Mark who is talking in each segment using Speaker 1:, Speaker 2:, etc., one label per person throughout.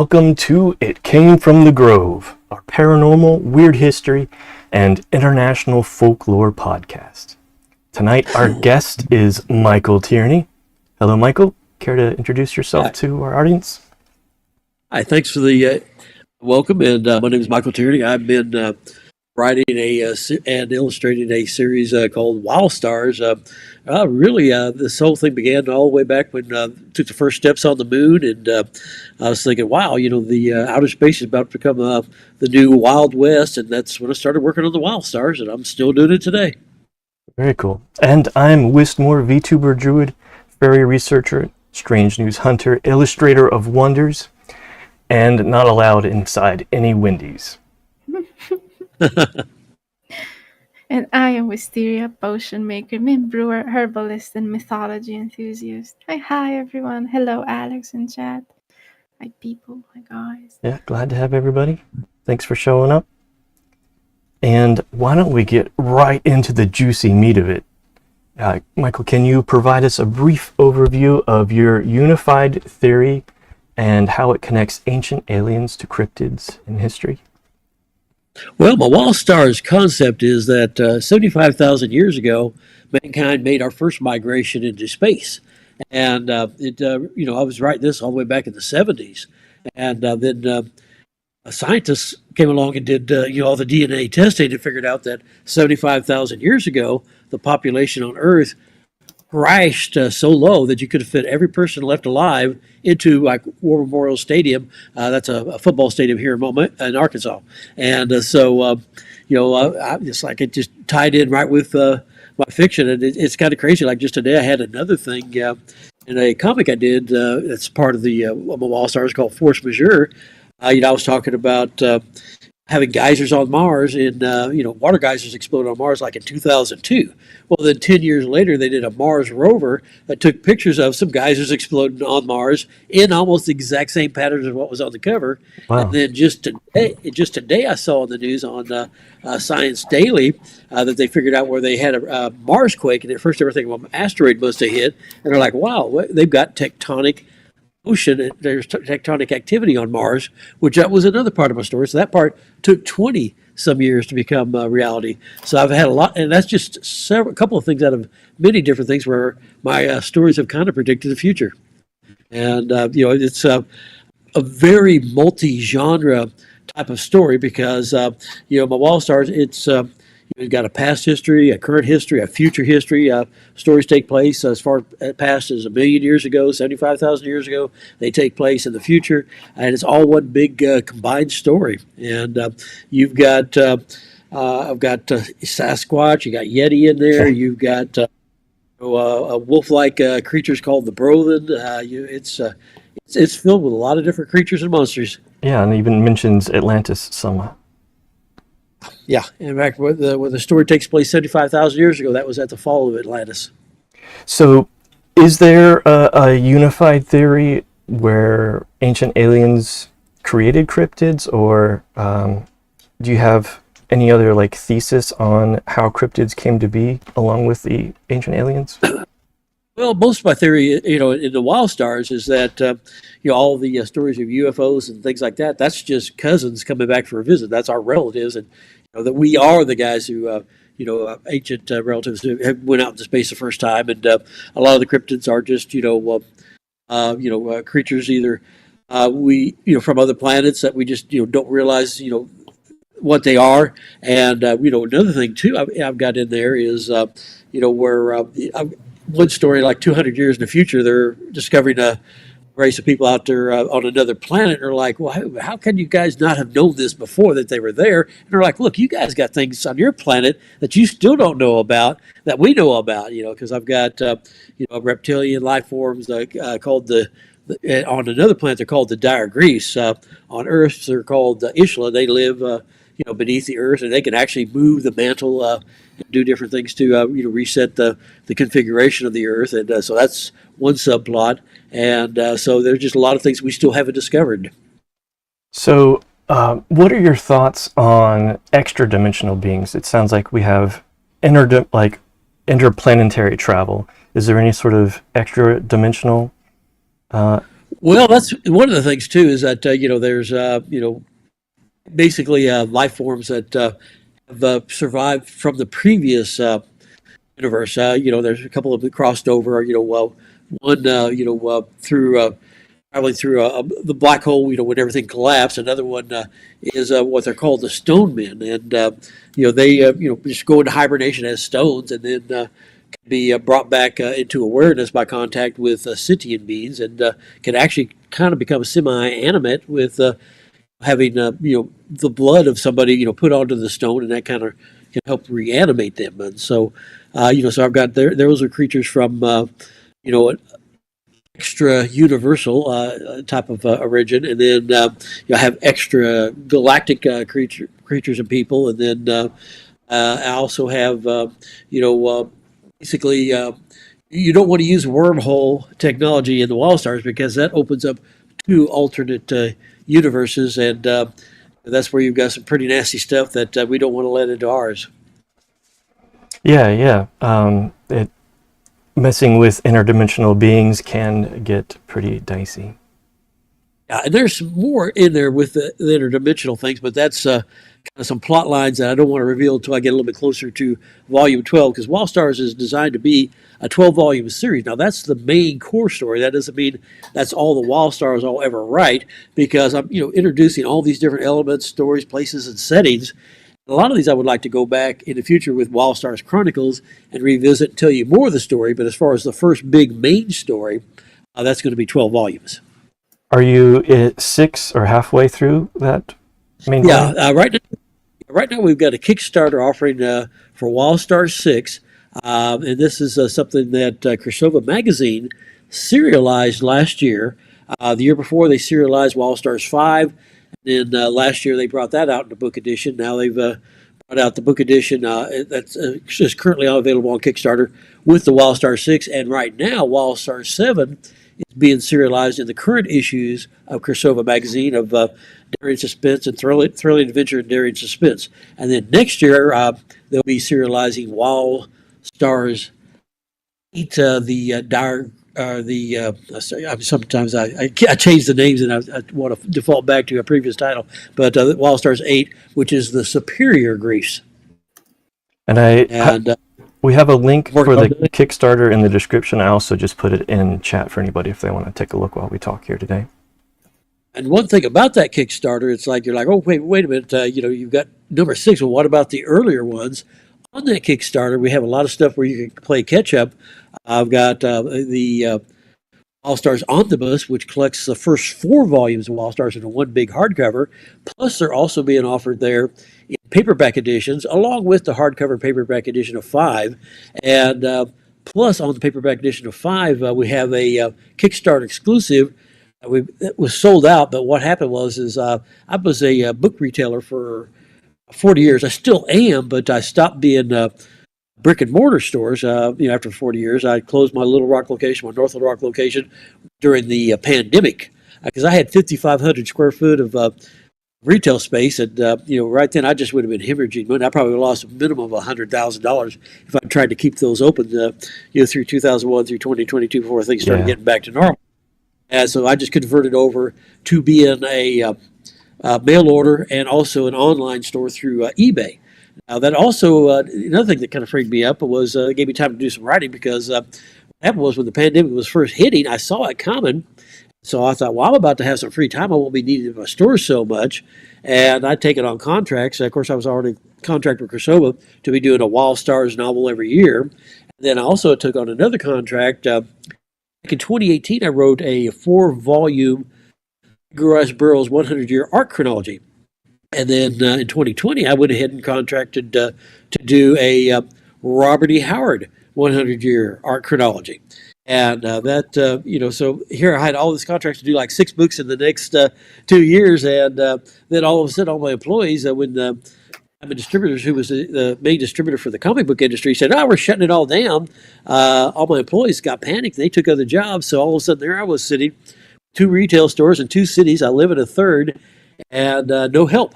Speaker 1: welcome to It Came from the Grove, our paranormal, weird history, and international folklore podcast. Tonight, our guest is Michael Tierney. Hello, Michael. Care to introduce yourself to our audience?
Speaker 2: Hi, thanks for the welcome. And my name is Michael Tierney. I've been writing and illustrating a series called Wild Stars. This whole thing began all the way back when took the first steps on the moon, and I was thinking, wow, the outer space is about to become the new Wild West, and that's when I started working on the Wild Stars, and I'm still doing it today.
Speaker 1: Very cool. And I'm Wistmoor, VTuber Druid, fairy researcher, strange news hunter, illustrator of wonders, and not allowed inside any Wendy's.
Speaker 3: And I am Wisteria, potion maker, mint brewer, herbalist, and mythology enthusiast. Hi everyone. Hello Alex and chat. Hi people, hi guys.
Speaker 1: Yeah, glad to have everybody. Thanks for showing up. And why don't we get right into the juicy meat of it? Michael, can you provide us a brief overview of your unified theory and how it connects ancient aliens to cryptids in history?
Speaker 2: Well, my Wild Stars concept is that 75,000 years ago, mankind made our first migration into space. And I was writing this all the way back in the 70s. And then scientists came along and did all the DNA testing and figured out that 75,000 years ago, the population on Earth crashed so low that you could have fit every person left alive into like War Memorial Stadium. That's a football stadium here in Arkansas. And it just tied in right with my fiction. And it's kind of crazy. Like just today, I had another thing in a comic I did that's part of the Wild Stars called Force Majeure. I was talking about having geysers on Mars, and water geysers exploded on Mars like in 2002. Well, then 10 years later, they did a Mars rover that took pictures of some geysers exploding on Mars in almost the exact same patterns as what was on the cover. Wow. And then just today, I saw on the news on Science Daily that they figured out where they had a Mars quake, and at first they were thinking, well, an asteroid must have hit, and they're like, wow, they've got tectonic ocean, there's tectonic activity on Mars, which that was another part of my story. So that part took 20 some years to become reality. So I've had a lot, and that's just a couple of things out of many different things where my stories have kind of predicted the future. And it's a very multi-genre type of story because my Wild Stars, it's you've got a past history, a current history, a future history. Stories take place as far past as 1 million years ago, 75,000 years ago. They take place in the future, and it's all one big combined story. And you've got, I've got Sasquatch, you got Yeti in there, you've got wolf-like creatures called the Brothen. It's filled with a lot of different creatures and monsters.
Speaker 1: Yeah, and it even mentions Atlantis some.
Speaker 2: Yeah, in fact, when the story takes place 75,000 years ago, that was at the fall of Atlantis.
Speaker 1: So, is there a unified theory where ancient aliens created cryptids, or do you have any other thesis on how cryptids came to be along with the ancient aliens?
Speaker 2: Well, most of my theory, in the Wild Stars is that, all the stories of UFOs and things like that, that's just cousins coming back for a visit. That's our relatives. And, that we are the guys who, ancient relatives who went out into space the first time. And a lot of the cryptids are just, creatures either from other planets that we just, don't realize, what they are. And, another thing, too, I've got in there is, where one story, like 200 years in the future, they're discovering a race of people out there on another planet, and are like, well, how can you guys not have known this before that they were there? And they're like, look, you guys got things on your planet that you still don't know about that we know about, because I've got, reptilian life forms called on another planet, they're called the dire Grease. On Earth, they're called Ishla. They live, beneath the Earth, and they can actually move the mantle and do different things to, reset the configuration of the Earth. And so that's one subplot. And so there's just a lot of things we still haven't discovered.
Speaker 1: So what are your thoughts on extra-dimensional beings? It sounds like we have interplanetary travel. Is there any sort of extra-dimensional
Speaker 2: Well, that's one of the things too is that there's basically life forms that have survived from the previous universe. There's a couple of them crossed over. One through traveling through the black hole. When everything collapsed. Another one is what they're called the stone men, and they just go into hibernation as stones, and then can be brought back into awareness by contact with sentient beings, and can actually kind of become semi-animate with having the blood of somebody put onto the stone, and that kind of can help reanimate them. And so so I've got those are creatures from an extra universal type of origin, and then I have extra galactic creatures and people, and then I also have basically. You don't want to use wormhole technology in the wall stars because that opens up two alternate universes, and that's where you've got some pretty nasty stuff that we don't want to let into ours.
Speaker 1: Yeah. Messing with interdimensional beings can get pretty dicey.
Speaker 2: Yeah, and there's some more in there with the interdimensional things, but that's kind of some plot lines that I don't want to reveal until I get a little bit closer to volume 12, because Wall Stars is designed to be a 12-volume series. Now, that's the main core story. That doesn't mean that's all the Wall Stars I'll ever write, because I'm introducing all these different elements, stories, places, and settings. A lot of these I would like to go back in the future with Wall Stars Chronicles and revisit and tell you more of the story. But as far as the first big main story, that's going to be 12 volumes.
Speaker 1: Are you at 6 or halfway through that main volume?
Speaker 2: Yeah, right now we've got a Kickstarter offering for Wall Stars 6. And this is something that Cryptids magazine serialized last year. The year before, they serialized Wall Stars 5. And then last year, they brought that out in the book edition. Now they've brought out the book edition that's just currently available on Kickstarter with the Wall Star 6. And right now, Wall Star 7 is being serialized in the current issues of Cryptids magazine of Daring Suspense and Thrilling Adventure and Daring Suspense. And then next year, they'll be serializing Wall Stars 8, sometimes I change the names and I want to default back to a previous title, but Wall Stars 8, which is the Superior Griefs.
Speaker 1: And we have a link for the Kickstarter in the description. I also just put it in chat for anybody if they want to take a look while we talk here today.
Speaker 2: And one thing about that Kickstarter, it's like you're like, oh wait a minute, you've got number 6. Well, what about the earlier ones? On that Kickstarter, we have a lot of stuff where you can play catch up. I've got the All Stars Omnibus, which collects the first 4 volumes of All Stars into one big hardcover. Plus, they're also being offered there in paperback editions, along with the hardcover paperback edition of 5. And plus, on the paperback edition of 5, we have a Kickstarter exclusive. It was sold out, but what happened was I was a book retailer for 40 years. I still am, but I stopped being brick and mortar stores. After 40 years, I closed my Little Rock location, my North Little Rock location, during the pandemic, because I had 5,500 square foot of retail space, and right then I just would have been hemorrhaging money. I probably lost a minimum of $100,000 if I tried to keep those open, through 2001 through 2022 before things started getting back to normal. And so I just converted over to being a mail order and also an online store through eBay. Now that also another thing that kind of freaked me up was it gave me time to do some writing, because what happened was when the pandemic was first hitting, I saw it coming. So I thought, well, I'm about to have some free time. I won't be needed in my store so much. And I'd take it on contracts. Of course, I was already contracted with Cryptids to be doing a Wall Stars novel every year. And then I also took on another contract. Back in 2018, I wrote a 4-volume Edgar Rice Burroughs 100-year art chronology. And then in 2020, I went ahead and contracted to do a Robert E. Howard 100-year art chronology. And so here I had all these contracts to do like 6 books in the next 2 years. And then all of a sudden, all my employees, when I'm a distributor who was the main distributor for the comic book industry, said, we're shutting it all down. All my employees got panicked. They took other jobs. So all of a sudden there I was sitting, 2 retail stores in 2 cities. I live in a third, and no help.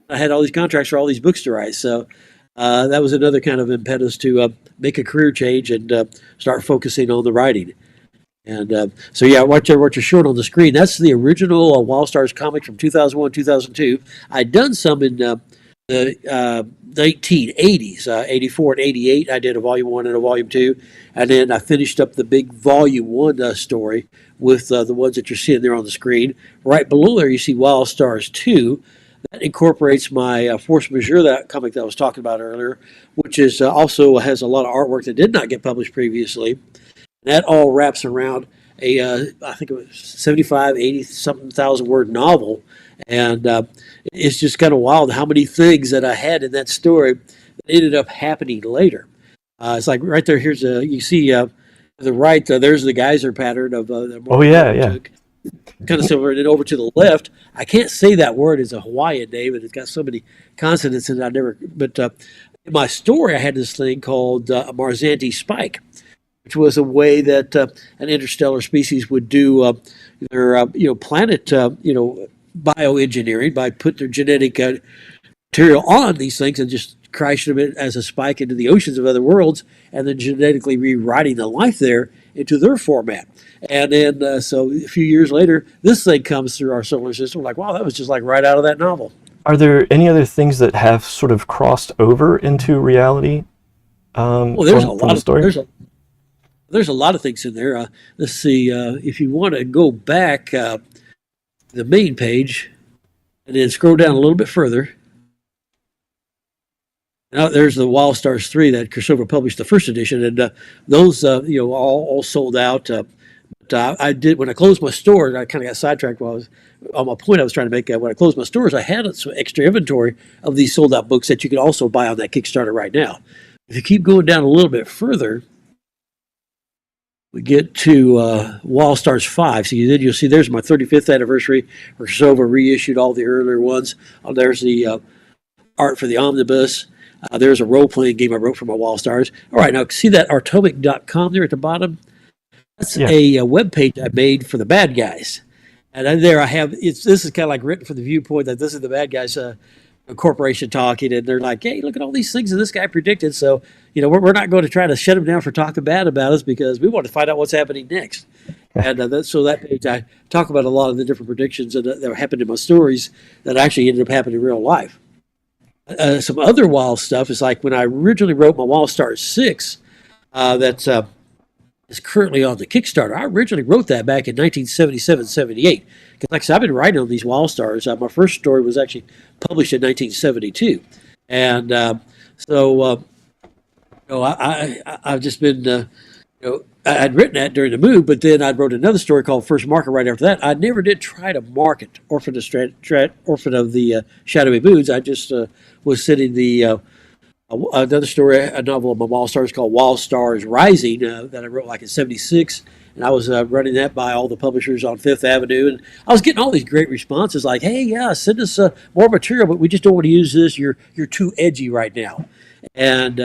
Speaker 2: I had all these contracts for all these books to write. So that was another kind of impetus to make a career change and start focusing on the writing. And so, yeah, what you're showing on the screen, that's the original Wild Stars comic from 2001, 2002. I'd done some in the 1980s, 84 and 88. I did a volume 1 and a volume 2. And then I finished up the big volume 1 story with the ones that you're seeing there on the screen. Right below there, you see Wild Stars 2. That incorporates my Force Majeure, that comic that I was talking about earlier, which is also has a lot of artwork that did not get published previously. That all wraps around I think it was 75, 80 something thousand word novel. And it's just kind of wild how many things that I had in that story that ended up happening later. It's like right there, you see to the right, there's the geyser pattern of the
Speaker 1: Oh yeah, yeah.
Speaker 2: Kind of similar. And then over to the left, I can't say that word. It's a Hawaiian name, and it's got so many consonants in it. But in my story, I had this thing called a Marzanti spike, which was a way that an interstellar species would do their planet bioengineering by putting their genetic material on these things and just crashing them as a spike into the oceans of other worlds, and then genetically rewriting the life there into their format. And then so a few years later, this thing comes through our solar system. We're like, wow, that was just like right out of that novel.
Speaker 1: Are there any other things that have sort of crossed over into reality?
Speaker 2: Well, there's
Speaker 1: from the story?
Speaker 2: There's a lot of things in there. Let's see, if you want to go back the main page and then scroll down a little bit further. Now there's the Wild Stars 3 that Crossover published the first edition, and those all sold out. But I did, when I closed my stores, I kind of got sidetracked while I was on my point I was trying to make. When I closed my stores, I had some extra inventory of these sold out books that you can also buy on that Kickstarter right now. If you keep going down a little bit further, we get to Wild Stars 5. So you'll see there's my 35th anniversary. Crossover reissued all the earlier ones. There's the art for the omnibus. There's a role-playing game I wrote for my Wild Stars. All right, now see that artomic.com there at the bottom? That's a web page I made for the bad guys. And then there I have, this is kind of like written from the viewpoint that this is the bad guys corporation talking, and they're like, hey, look at all these things that this guy predicted. So, we're not going to try to shut them down for talking bad about us because we want to find out what's happening next. And so that page, I talk about a lot of the different predictions that happened in my stories that actually ended up happening in real life. Some other wild stuff is like when I originally wrote my Wild Stars 6, that's is currently on the Kickstarter. I originally wrote that back in 1977-78. Because like I said, I've been writing on these Wild Stars. My first story was actually published in 1972. And I've just been, I'd written that during the move, but then I wrote another story called First Marker right after that. I never did try to market Orphan of the Shadowy Moons. I just was sitting another story, a novel of my Wild Stars called Wild Stars Rising that I wrote like in 76. And I was running that by all the publishers on Fifth Avenue. And I was getting all these great responses like, hey, yeah, send us more material, but we just don't want to use this. You're too edgy right now. And,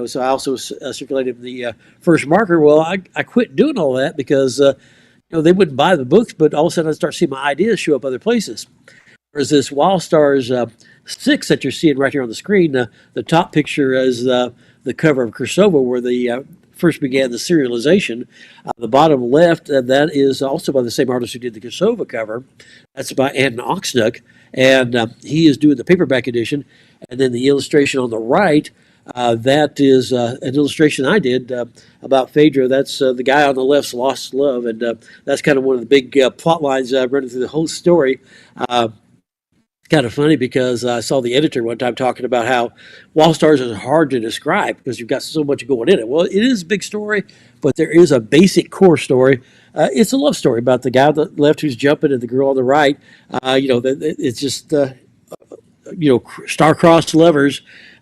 Speaker 2: so I also circulated the First Marker. Well, I quit doing all that because, they wouldn't buy the books, but all of a sudden I'd start seeing my ideas show up other places. There's this Wild Stars 6 that you're seeing right here on the screen. The top picture is the cover of Crossover where the first began the serialization. The bottom left, that is also by the same artist who did the Crossover cover. That's by Anton Oxnuck, and he is doing the paperback edition. And then the illustration on the right, that is an illustration I did about Phaedra. That's the guy on the left's lost love, and that's kind of one of the big plot lines running through the whole story. Kind of funny because I saw the editor one time talking about how Wild Stars is hard to describe because you've got so much going in it. Well, it is a big story, but there is a basic core story. It's a love story about the guy on the left who's jumping and the girl on the right. It's just, star-crossed lovers.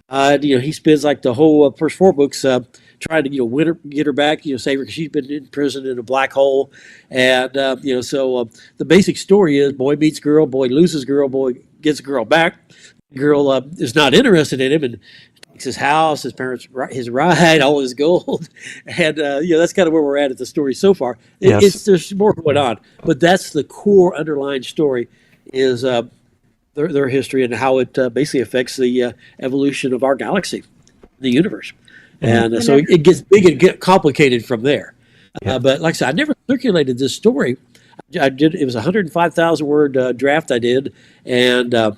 Speaker 2: He spends like the whole first 4 books trying to get her back, save her because she's been in prison in a black hole. And, so the basic story is boy meets girl, boy loses girl, boy gets a girl back. Girl is not interested in him and takes his house, his parents, his ride, all his gold. And, that's kind of where we're at the story so far.
Speaker 1: Yes.
Speaker 2: There's more going on, but that's the core underlying story is their history and how it basically affects the evolution of our galaxy, the universe. And so it gets big and get complicated from there. But like I said, I never circulated this story. I did. It was a 105,000 word draft I did, and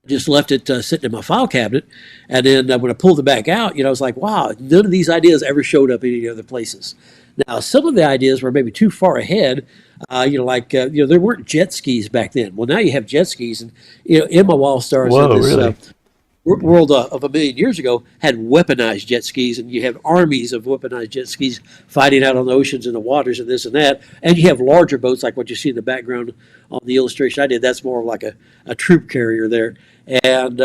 Speaker 2: just left it sitting in my file cabinet. And then when I pulled it back out, I was like, wow, none of these ideas ever showed up any other places. Now, some of the ideas were maybe too far ahead. There weren't jet skis back then. Well, now you have jet skis, and Emma Wallstar
Speaker 1: Whoa,
Speaker 2: said this.
Speaker 1: really?
Speaker 2: World of a million years ago had weaponized jet skis, and you have armies of weaponized jet skis fighting out on the oceans and the waters and this and that. And you have larger boats like what you see in the background on the illustration I did. That's more like a troop carrier there. And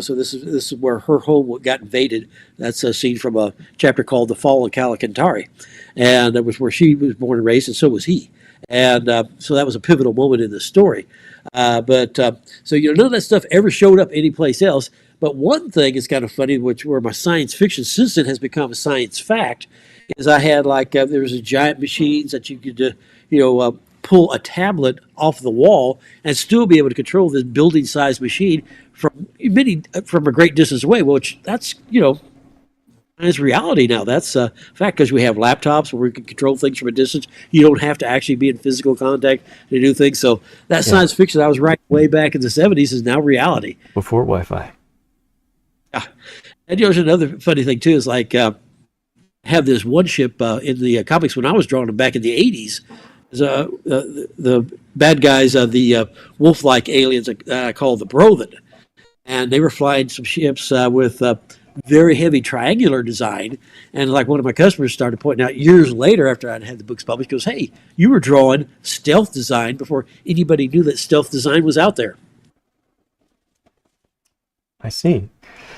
Speaker 2: so this is where her home got invaded. That's a scene from a chapter called "The Fall of Calicantari," and that was where she was born and raised, and so was he. And so that was a pivotal moment in the story. So none of that stuff ever showed up anyplace else. But one thing is kind of funny, where my science fiction since then has become a science fact, is I had there was a giant machines that you could pull a tablet off the wall and still be able to control this building sized machine from a great distance away. Which that's it's reality now. That's a fact, because we have laptops where we can control things from a distance. You don't have to actually be in physical contact to do things. So that science fiction I was writing way back in the 70s is now reality.
Speaker 1: Before Wi-Fi.
Speaker 2: Yeah. And there's another funny thing too, is have this one ship in the comics when I was drawing them back in the 80s. The bad guys, the wolf-like aliens called the Brothen. And they were flying some ships with very heavy triangular design. And one of my customers started pointing out years later, after I'd had the books published, goes, "Hey, you were drawing stealth design before anybody knew that stealth design was out there."
Speaker 1: I see.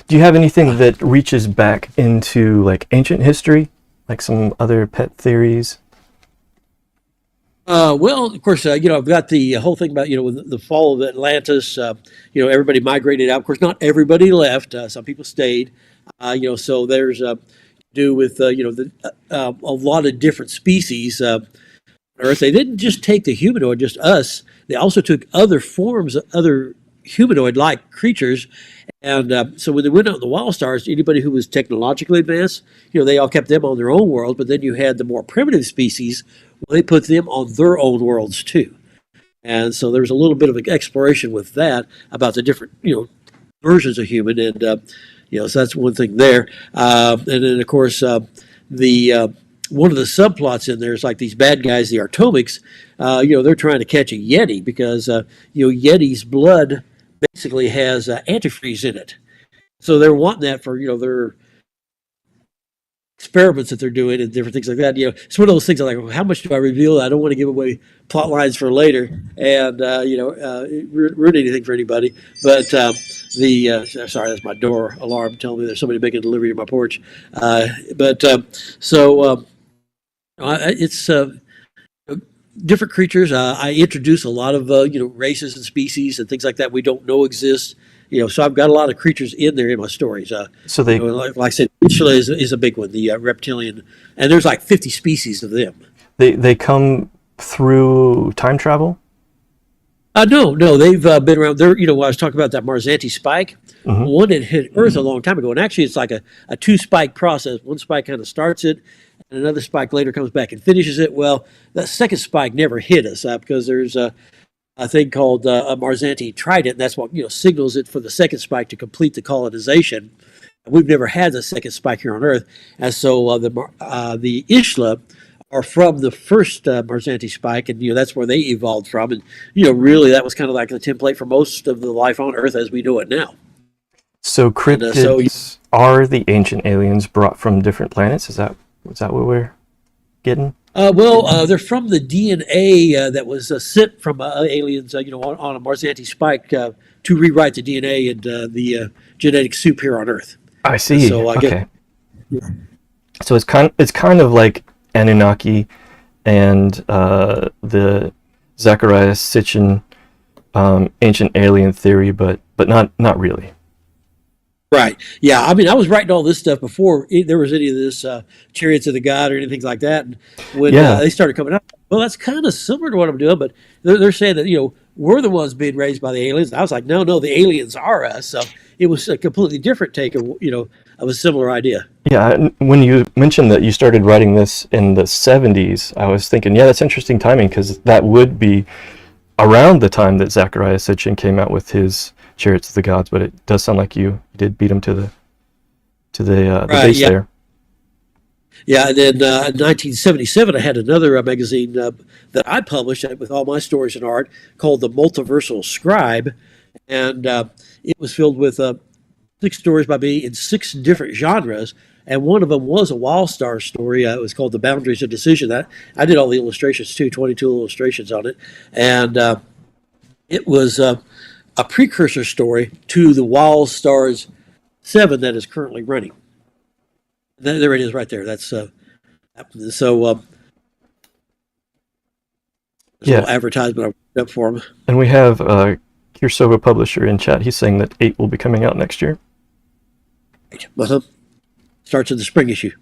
Speaker 1: Do you have anything that reaches back into ancient history, like some other pet theories?
Speaker 2: Well, of course, I've got the whole thing about, with the fall of Atlantis, everybody migrated out. Of course, not everybody left. Some people stayed. So there's do with, a lot of different species on Earth. They didn't just take the humanoid, just us. They also took other forms, other humanoid-like creatures. And so when they went out in the wild stars, anybody who was technologically advanced, they all kept them on their own world. But then you had the more primitive species, well, they put them on their own worlds too. And so there was a little bit of an exploration with that about the different, versions of human. And, so that's one thing there. And then, of course, one of the subplots in there is these bad guys, the Artomics, they're trying to catch a Yeti because, Yeti's blood basically has antifreeze in it. So they're wanting that for, their experiments that they're doing and different things like that. It's one of those things well, how much do I reveal? I don't want to give away plot lines for later and, ruin anything for anybody. But sorry, that's my door alarm telling me there's somebody making a delivery to my porch. It's different creatures. I introduce a lot of races and species and things like that we don't know exist. So I've got a lot of creatures in there in my stories.
Speaker 1: So they,
Speaker 2: like I said, Wisteria is a big one. The reptilian, and there's 50 species of them.
Speaker 1: they come through time travel?
Speaker 2: No, they've been around. There, I was talking about that Marzanti spike.
Speaker 1: Mm-hmm.
Speaker 2: One that hit Earth a long time ago, and actually it's like a two-spike process. One spike kind of starts it, and another spike later comes back and finishes it. Well, that second spike never hit us because there's a thing called a Marzanti trident. That's what signals it for the second spike to complete the colonization. We've never had the second spike here on Earth, and so the Ishla are from the first Marzanti spike, and that's where they evolved from. And really, that was kind of like the template for most of the life on Earth as we know it now.
Speaker 1: So cryptids are the ancient aliens brought from different planets? Is that what we're getting?
Speaker 2: They're from the DNA that was sent from aliens, on a Marzanti spike to rewrite the DNA and the genetic soup here on Earth.
Speaker 1: I see.
Speaker 2: So I
Speaker 1: okay. So it's kind of like Anunnaki and the Zacharias Sitchin ancient alien theory, but not really.
Speaker 2: Right. Yeah. I mean, I was writing all this stuff before there was any of this Chariots of the God or anything like that. And when they started coming out, well, that's kind of similar to what I'm doing, but they're saying that, we're the ones being raised by the aliens. I was like, no, the aliens are us. So it was a completely different take of, of a similar idea.
Speaker 1: Yeah, when you mentioned that you started writing this in the 70s, I was thinking, yeah, that's interesting timing because that would be around the time that Zechariah Sitchin came out with his Chariots of the Gods, but it does sound like you did beat him to the base
Speaker 2: Yeah.
Speaker 1: there.
Speaker 2: Yeah, and then in 1977, I had another magazine that I published with all my stories and art called The Multiversal Scribe, and it was filled with 6 stories by me in 6 different genres, and one of them was a Wildstar story. It was called The Boundaries of Decision. I did all the illustrations too, 22 illustrations on it, and it was a precursor story to the Wildstar's 7 that is currently running. There it is, right there. That's so. There's a little advertisement I put up for him.
Speaker 1: And we have Kirsova Publisher in chat. He's saying that 8 will be coming out next year.
Speaker 2: Starts in the spring issue.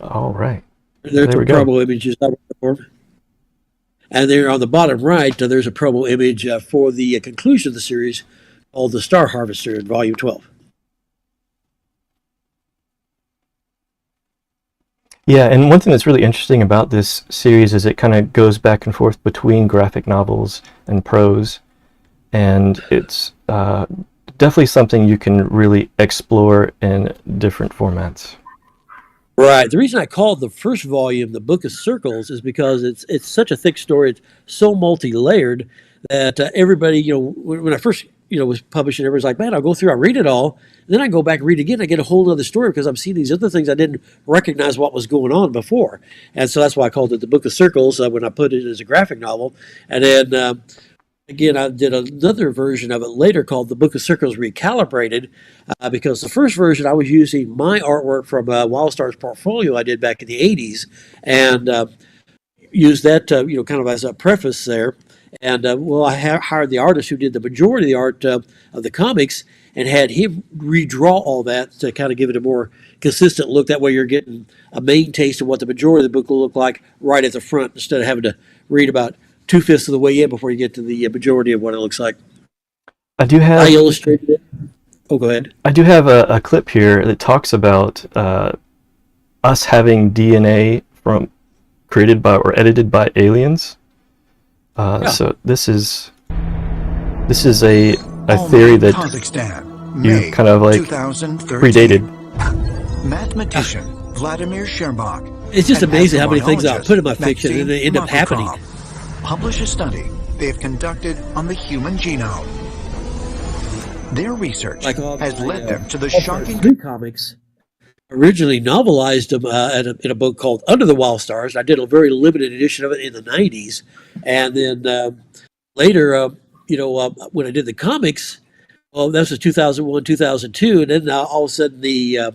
Speaker 1: All right.
Speaker 2: There's some promo images I worked for him. And there on the bottom right, there's a promo image for the conclusion of the series called The Star Harvester in Volume 12.
Speaker 1: Yeah, and one thing that's really interesting about this series is it kind of goes back and forth between graphic novels and prose, and it's definitely something you can really explore in different formats.
Speaker 2: Right. The reason I called the first volume the Book of Circles is because it's such a thick story. It's so multi-layered that everybody, when I first was publishing, everybody's like, man, I'll go through, I'll read it all. And then I go back and read again. I get a whole other story because I'm seeing these other things I didn't recognize what was going on before. And so that's why I called it the Book of Circles when I put it as a graphic novel. And then, again, I did another version of it later called the Book of Circles Recalibrated because the first version I was using my artwork from Wildstar's portfolio I did back in the 80s and used that, kind of as a preface there. And I hired the artist who did the majority of the art of the comics and had him redraw all that to kind of give it a more consistent look. That way you're getting a main taste of what the majority of the book will look like right at the front instead of having to read about 2/5 of the way in before you get to the majority of what it looks like.
Speaker 1: I
Speaker 2: illustrated it. Oh, go ahead.
Speaker 1: I do have a clip here that talks about us having DNA created by or edited by aliens. So this is a theory that you kind of like predated.
Speaker 4: Mathematician Vladimir Sherbak.
Speaker 2: It's just amazing how many things I put in my fiction and they end up happening.
Speaker 4: Publish a study they have conducted on the human genome. Their research has led them to the shocking
Speaker 2: 3 comics. Originally novelized them in a book called Under the Wildstar's. I did a very limited edition of it in the 90s. And then later, when I did the comics, that was 2001, 2002. And then all of a sudden the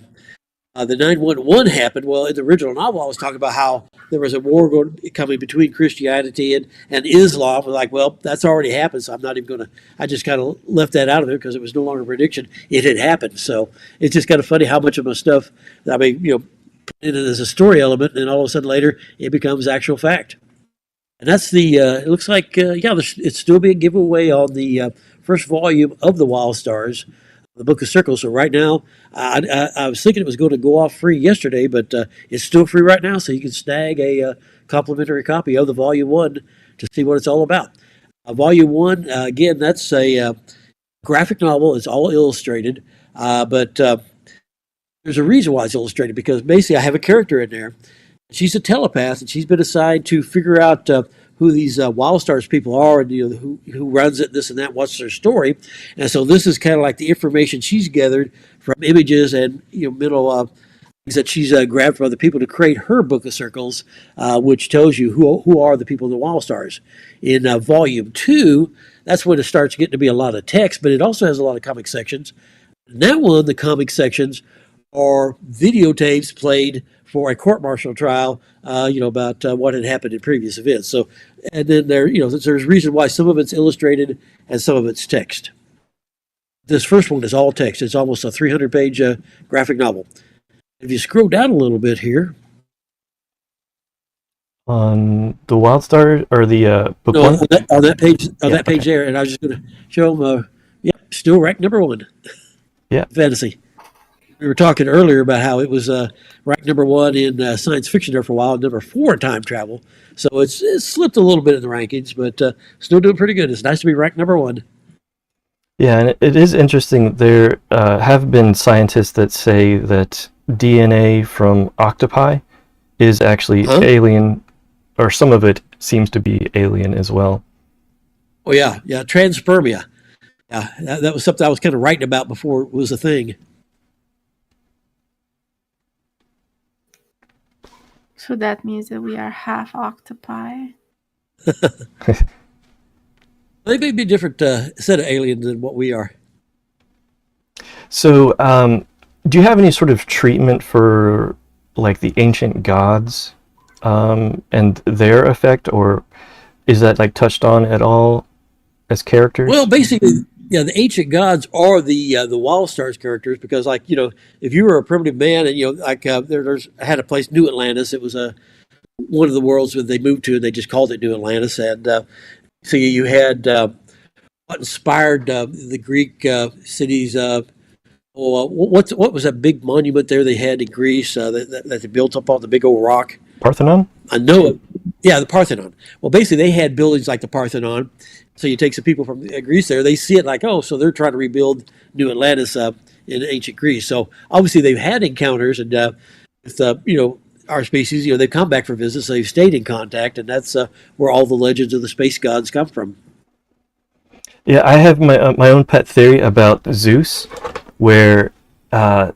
Speaker 2: 9/11 happened. Well, in the original novel, I was talking about how there was a war coming between Christianity and Islam. We're like, well, that's already happened, so I'm not even going to. I just kind of left that out of there because it was no longer a prediction. It had happened. So it's just kind of funny how much of my stuff, put it as a story element, and all of a sudden later it becomes actual fact. And that's it looks like, it's still being given away on the first volume of the Wildstar's, the Book of Circles. So right now, I was thinking it was going to go off free yesterday, but it's still free right now, so you can snag a complimentary copy of the Volume 1 to see what it's all about. Volume 1, again, that's a graphic novel. It's all illustrated, but there's a reason why it's illustrated, because basically I have a character in there. She's a telepath, and she's been assigned to figure out who these Wildstar's people are, and who runs it, this and that, what's their story. And so this is kind of like the information she's gathered from images and mental things that she's grabbed from other people to create her Book of Circles, which tells you who are the people in the Wildstar's. In Volume 2, that's when it starts getting to be a lot of text, but it also has a lot of comic sections. In that one, the comic sections are videotapes played for a court-martial trial, about what had happened in previous events. So, and then there's reason why some of it's illustrated and some of it's text. This first one is all text. It's almost a 300-page graphic novel. If you scroll down a little bit here,
Speaker 1: on the Wildstar or the book one?
Speaker 2: On that page there, and I was just going to show them. Still ranked number 1.
Speaker 1: Yeah,
Speaker 2: fantasy. we were talking earlier about how it was ranked number one in science fiction there for a while, number four in time travel. So it's slipped a little bit in the rankings, but still doing pretty good. It's nice to be ranked number one.
Speaker 1: Yeah, and it is interesting. There have been scientists that say that DNA from octopi is actually alien, or some of it seems to be alien as well.
Speaker 2: Oh yeah, transpermia. Yeah, that was something I was kind of writing about before it was a thing.
Speaker 3: So that means that we are half octopi.
Speaker 2: They may be a different set of aliens than what we are.
Speaker 1: So, do you have any sort of treatment for like the ancient gods and their effect, or is that like touched on at all as characters?
Speaker 2: Well, basically, yeah, the ancient gods are the Wild Stars characters because, like, if you were a primitive man and like there's had a place, New Atlantis. It was one of the worlds that they moved to, and they just called it New Atlantis. And so you had what inspired the Greek cities. What was that big monument there they had in Greece that they built up on the big old rock?
Speaker 1: Parthenon?
Speaker 2: I know it. Yeah, the Parthenon. Well, basically, they had buildings like the Parthenon. So you take some people from Greece there, they see it like, oh, so they're trying to rebuild New Atlantis in ancient Greece. So obviously they've had encounters, and with our species, they've come back for visits, so they've stayed in contact, and that's where all the legends of the space gods come from.
Speaker 1: Yeah, I have my own pet theory about Zeus, where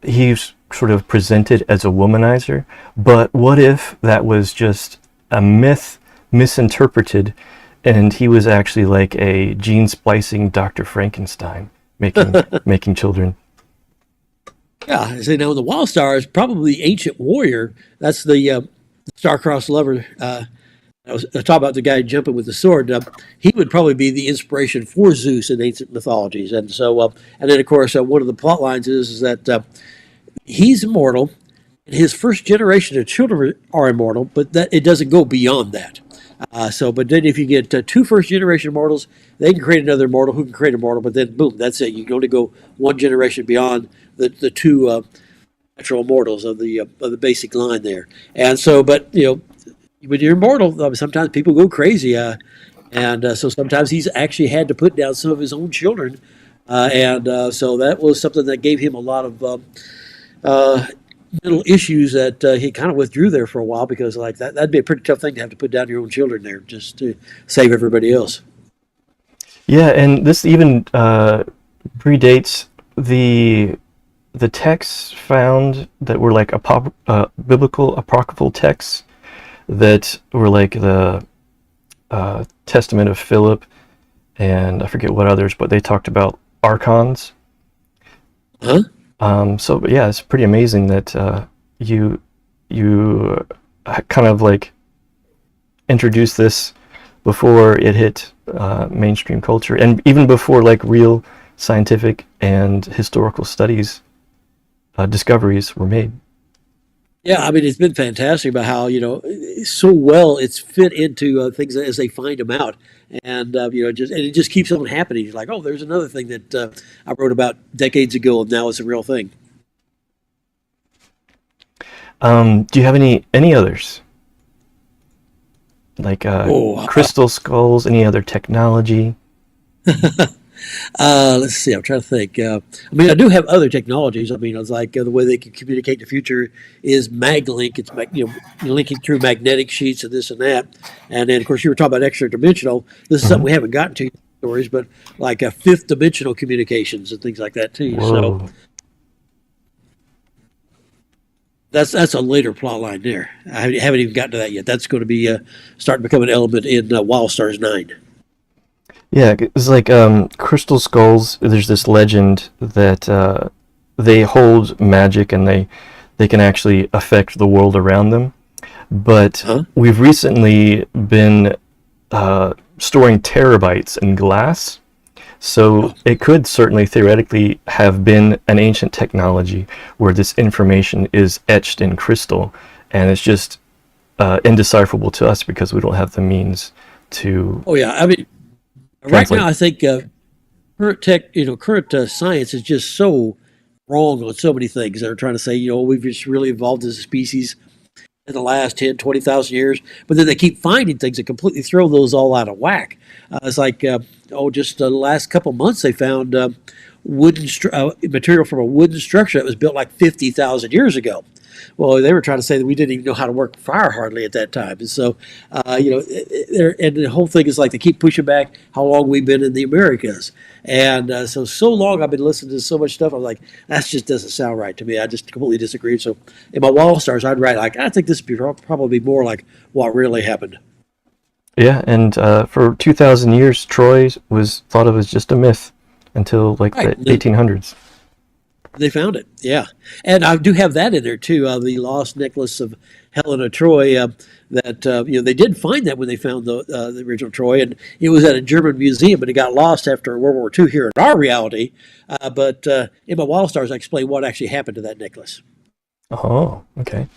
Speaker 1: he's sort of presented as a womanizer, but what if that was just a myth misinterpreted, and he was actually like a gene splicing Dr. Frankenstein making children?
Speaker 2: Yeah, I say now the Wild Star is probably the ancient warrior. That's the star-crossed lover. I was talking about the guy jumping with the sword. He would probably be the inspiration for Zeus in ancient mythologies, and so and then of course one of the plot lines is that he's immortal, and his first generation of children are immortal, but that it doesn't go beyond that. But then if you get two first-generation immortals, they can create another immortal who can create a mortal, but then boom, that's it. You can only go one generation beyond the two natural immortals of the basic line there. And so, but when you're immortal, sometimes people go crazy, so sometimes he's actually had to put down some of his own children, so that was something that gave him a lot of mental issues that he kind of withdrew there for a while because like that'd be a pretty tough thing to have to put down your own children there just to save everybody else.
Speaker 1: Yeah, and this even predates the texts found that were like biblical apocryphal texts that were like the Testament of Philip, and I forget what others, but they talked about archons.
Speaker 2: Huh?
Speaker 1: So yeah, it's pretty amazing that you kind of like introduced this before it hit mainstream culture, and even before like real scientific and historical discoveries were made.
Speaker 2: Yeah, I mean it's been fantastic about how so well it's fit into things as they find them out, and it just keeps on happening. It's like, oh, there's another thing that I wrote about decades ago, and now it's a real thing.
Speaker 1: Do you have any others? Like crystal skulls, any other technology?
Speaker 2: Let's see. I'm trying to think. I mean, I do have other technologies. I mean, it's like the way they can communicate in the future is MagLink. It's linking through magnetic sheets and this and that. And then, of course, you were talking about extra dimensional. This is something we haven't gotten to in stories, but like fifth dimensional communications and things like that too.
Speaker 1: Whoa.
Speaker 2: So that's a later plot line there. I haven't even gotten to that yet. That's going to be starting to become an element in Wild Stars 9.
Speaker 1: Yeah, it's like crystal skulls. There's this legend that they hold magic and they can actually affect the world around them. But we've recently been storing terabytes in glass, so it could certainly theoretically have been an ancient technology where this information is etched in crystal, and it's just indecipherable to us because we don't have the means to.
Speaker 2: Oh yeah, I mean. Right now, I think current tech, current science is just so wrong on so many things. They're trying to say, we've just really evolved as a species in the last 10, 20,000 years, but then they keep finding things that completely throw those all out of whack. It's like, just the last couple months they found material from a wooden structure that was built like 50,000 years ago. Well, they were trying to say that we didn't even know how to work fire hardly at that time. And so, and the whole thing is like they keep pushing back how long we've been in the Americas. And so long I've been listening to so much stuff. I'm like, that just doesn't sound right to me. I just completely disagree. So in my wall stars, I'd write like, I think this would probably be more like what really happened.
Speaker 1: Yeah, and for 2,000 years, Troy was thought of as just a myth until like the 1800s.
Speaker 2: They found it, yeah. And I do have that in there, too, the lost necklace of Helen of Troy, that, they did find that when they found the original Troy, and it was at a German museum, but it got lost after World War II here in our reality. But in my Wild Stars, I explain what actually happened to that necklace.
Speaker 1: Oh, okay.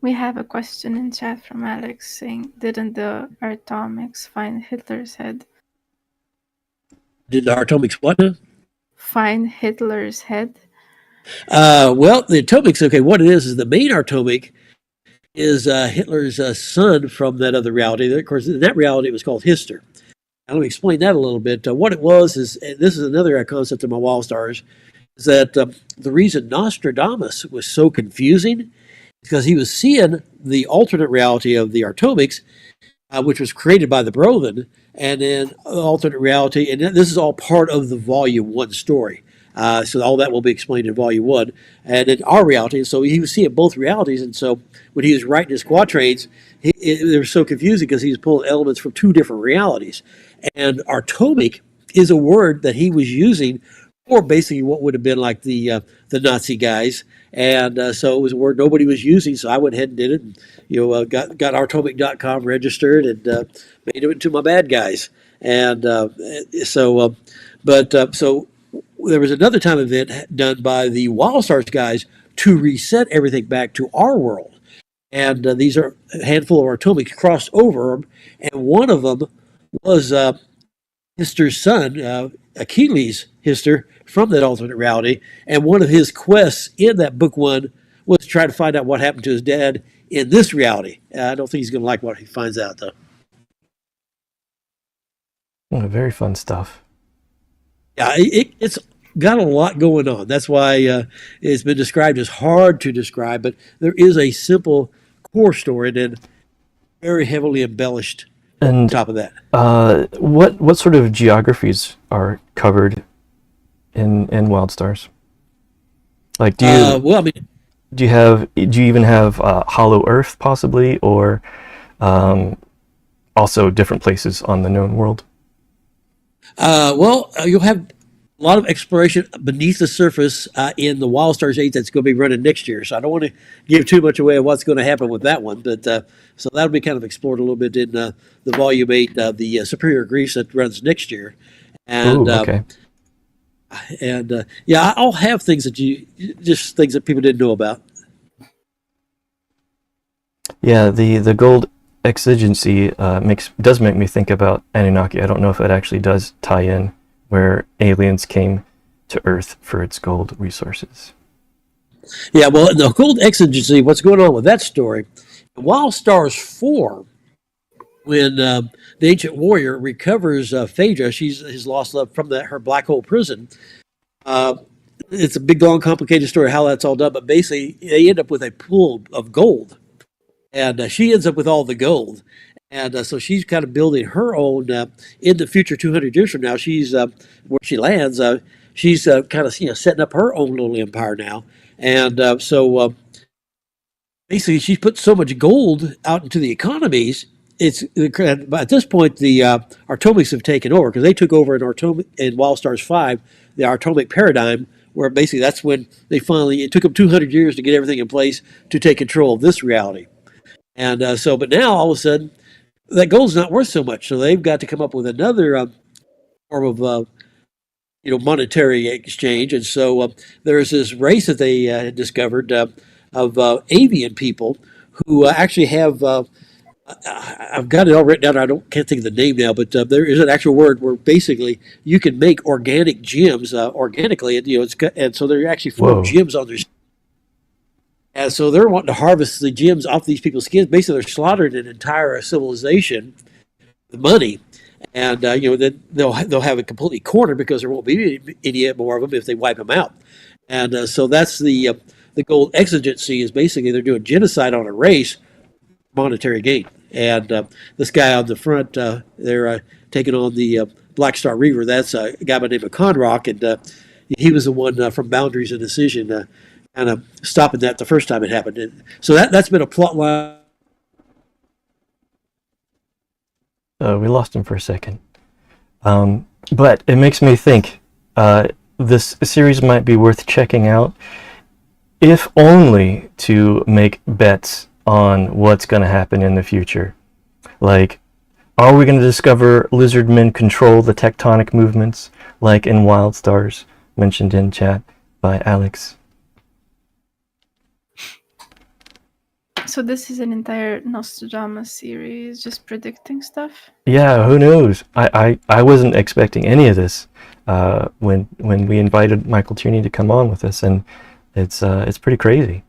Speaker 3: We have a question in chat from Alex saying, didn't the Atomics find Hitler's head?
Speaker 2: Did the Atomics what now?
Speaker 3: Find Hitler's head?
Speaker 2: Well, the Atomics, okay, what it is the main Atomic is Hitler's son from that other reality. Of course, in that reality, it was called Hister. Now, let me explain that a little bit. What it was is, and this is another concept in my Wild Stars, is that the reason Nostradamus was so confusing is because he was seeing the alternate reality of the Atomics, which was created by the Brethren, and then alternate reality, and this is all part of the Volume 1 story. So all that will be explained in Volume 1. And in our reality, so he was seeing both realities, and so when he was writing his quatrains, they were so confusing because he was pulling elements from two different realities. And Atomic is a word that he was using for basically what would have been like the Nazi guys. And so it was a word nobody was using, so I went ahead and did it, and got Atomic.com registered and made it into my bad guys. And so there was another time event done by the Wild Stars guys to reset everything back to our world. And these are a handful of Atomics crossed over, and one of them was Hister's son, Achilles Hister, from that alternate reality. And one of his quests in that book 1 was to try to find out what happened to his dad in this reality. I don't think he's going to like what he finds out, though.
Speaker 1: Oh, very fun stuff.
Speaker 2: Yeah, it's got a lot going on. That's why it's been described as hard to describe, but there is a simple core story and then very heavily embellished on top of that.
Speaker 1: What sort of geographies are covered in Wild Stars? Like, do you do you even have Hollow Earth possibly, or also different places on the known world?
Speaker 2: You'll have a lot of exploration beneath the surface in the Wild Stars 8 that's going to be running next year. So I don't want to give too much away of what's going to happen with that one. But so that'll be kind of explored a little bit in the Volume 8, the Superior Greece that runs next year. And,
Speaker 1: okay.
Speaker 2: I'll have things just things that people didn't know about.
Speaker 1: Yeah, the gold exigency does make me think about Anunnaki. I don't know if it actually does tie in where aliens came to Earth for its gold resources.
Speaker 2: Yeah, well, the gold exigency, what's going on with that story? Wild Stars 4, when the ancient warrior recovers Phaedra, she's his lost love from her black hole prison. It's a big, long, complicated story how that's all done, but basically they end up with a pool of gold. And she ends up with all the gold. And so she's kind of building her own, in the future 200 years from now, she's, where she lands, she's kind of setting up her own little empire now. And basically she's put so much gold out into the economies, at this point the Atomics have taken over, because they took over in Wild Stars 5, the Atomic paradigm, where basically that's when it took them 200 years to get everything in place to take control of this reality. And but now all of a sudden, that gold's not worth so much. So they've got to come up with another form of, monetary exchange. And so there's this race that they discovered of avian people who actually have I've got it all written down. Can't think of the name now, but there is an actual word where basically you can make organic gems organically, and and so they actually form
Speaker 1: Whoa.
Speaker 2: gems on their. And so they're wanting to harvest the gems off these people's skins. Basically, they're slaughtering an entire civilization with money, and then they'll have it completely cornered because there won't be any more of them if they wipe them out. And so that's the goal. Exigency is basically they're doing genocide on a race, monetary gain. And this guy on the front, they're taking on the Black Star Reaver. That's a guy by the name of Conrock, and he was the one from Boundaries of Decision, kind of stopping that the first time it happened. And so that's been a plot line.
Speaker 1: We lost him for a second. But it makes me think this series might be worth checking out, if only to make bets on what's going to happen in the future. Like, are we going to discover lizard men control the tectonic movements, like in Wild Stars, mentioned in chat by Alex?
Speaker 3: So this is an entire Nostradamus series, just predicting stuff?
Speaker 1: Yeah, who knows? I wasn't expecting any of this when we invited Michael Tierney to come on with us, and it's pretty crazy.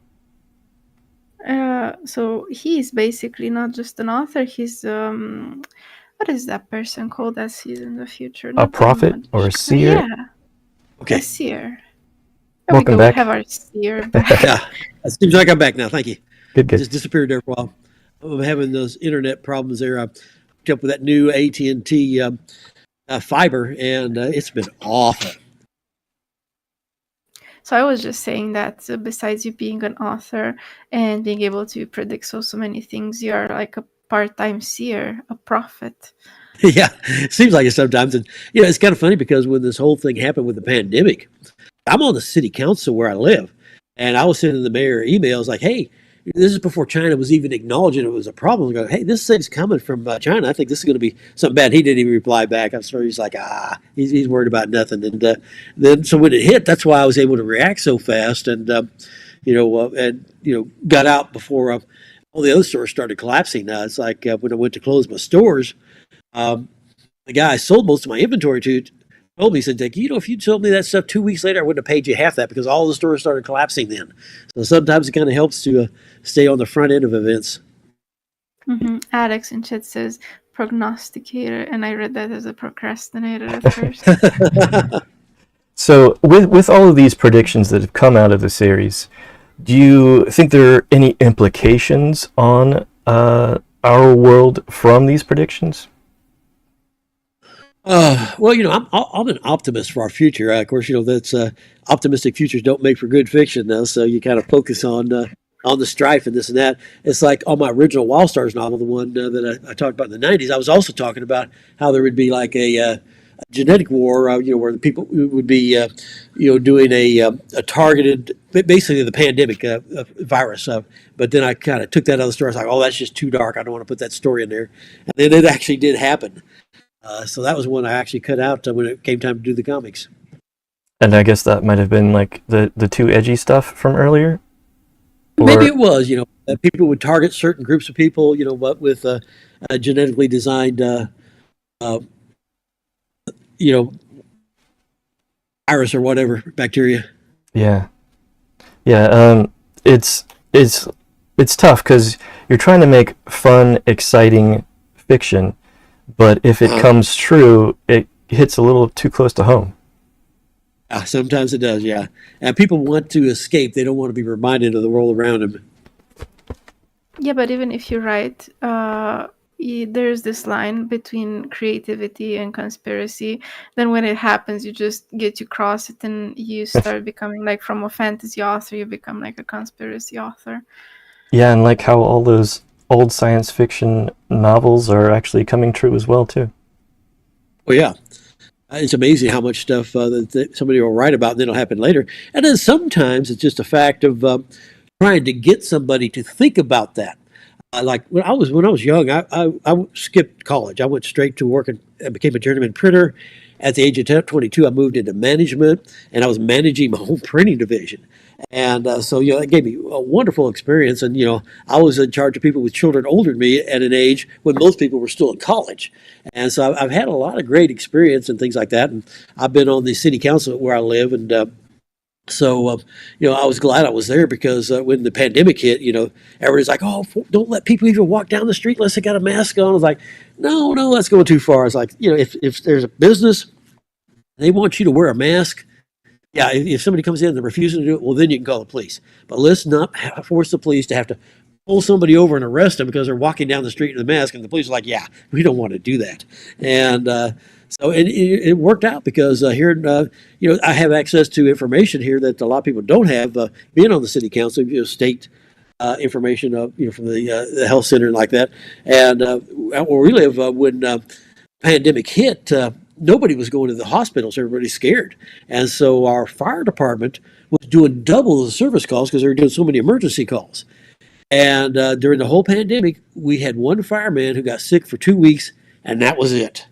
Speaker 3: So he's basically not just an author, he's what is that person called that sees in the future?
Speaker 1: A prophet or a seer?
Speaker 3: Yeah.
Speaker 2: Okay.
Speaker 3: A seer.
Speaker 1: Welcome back.
Speaker 3: We have our seer back.
Speaker 2: Yeah, it seems like I'm back now. Thank you.
Speaker 1: Good.
Speaker 2: Just disappeared there for a while. I'm having those internet problems there. I picked up with that new AT&T fiber, and it's been awful.
Speaker 3: So I was just saying that besides you being an author and being able to predict so many things, you are like a part-time seer, a prophet.
Speaker 2: Yeah, it seems like it sometimes. And, it's kind of funny because when this whole thing happened with the pandemic, I'm on the city council where I live. And I was sending the mayor emails like, hey, this is before China was even acknowledging it was a problem. Going, hey, this thing's coming from China. I think this is going to be something bad. He didn't even reply back. I'm sorry. He's like, he's worried about nothing. And then so when it hit, that's why I was able to react so fast and, got out before all the other stores started collapsing. It's like when I went to close my stores, the guy I sold most of my inventory to told me, he said, if you'd sold me that stuff 2 weeks later, I wouldn't have paid you half that because all the stores started collapsing then. So sometimes it kind of helps to stay on the front end of events.
Speaker 3: Mm-hmm. Alex in chat says prognosticator, and I read that as a procrastinator at first.
Speaker 1: So with all of these predictions that have come out of the series, do you think there are any implications on our world from these predictions?
Speaker 2: Well, I'm an optimist for our future. Of course, that's optimistic futures don't make for good fiction, though. So you kind of focus on the strife and this and that. It's like on my original Wild Stars novel, the one that I talked about in the '90s. I was also talking about how there would be like a genetic war, where the people would be, doing a targeted, basically the pandemic virus. But then I kind of took that other story. I was like, oh, that's just too dark. I don't want to put that story in there. And then it actually did happen. So that was one I actually cut out when it came time to do the comics.
Speaker 1: And I guess that might have been like the too edgy stuff from earlier?
Speaker 2: Maybe it was, that people would target certain groups of people, but with a genetically designed, virus or whatever, bacteria.
Speaker 1: Yeah. It's tough because you're trying to make fun, exciting fiction, but if it comes true, it hits a little too close to home.
Speaker 2: Sometimes it does, yeah. And people want to escape. They don't want to be reminded of the world around them.
Speaker 3: Yeah, but even if you're right, there's this line between creativity and conspiracy. Then when it happens, you just get to cross it and you start becoming like from a fantasy author, you become like a conspiracy author.
Speaker 1: Yeah, and like how all those old science fiction novels are actually coming true as well, too.
Speaker 2: Well, yeah. It's amazing how much stuff that somebody will write about and then it'll happen later. And then sometimes it's just a fact of trying to get somebody to think about that. Like when I was young, I skipped college. I went straight to work and became a journeyman printer. At the age of 22, I moved into management, and I was managing my own printing division. And so, it gave me a wonderful experience. And, I was in charge of people with children older than me at an age when most people were still in college. And so I've had a lot of great experience and things like that. And I've been on the city council where I live. And so, I was glad I was there because when the pandemic hit, everybody's like, oh, don't let people even walk down the street unless they got a mask on. I was like, no, that's going too far. It's like, if there's a business, they want you to wear a mask. Yeah, if somebody comes in and they're refusing to do it, well, then you can call the police. But let's not force the police to have to pull somebody over and arrest them because they're walking down the street in a mask, and the police are like, yeah, we don't want to do that. And so it worked out because here, I have access to information here that a lot of people don't have. Being on the city council, state information, from the health center and like that. And where we live, when pandemic hit, nobody was going to the hospitals. Everybody's scared. And so our fire department was doing double the service calls because they were doing so many emergency calls. And during the whole pandemic, we had one fireman who got sick for 2 weeks, and that was it.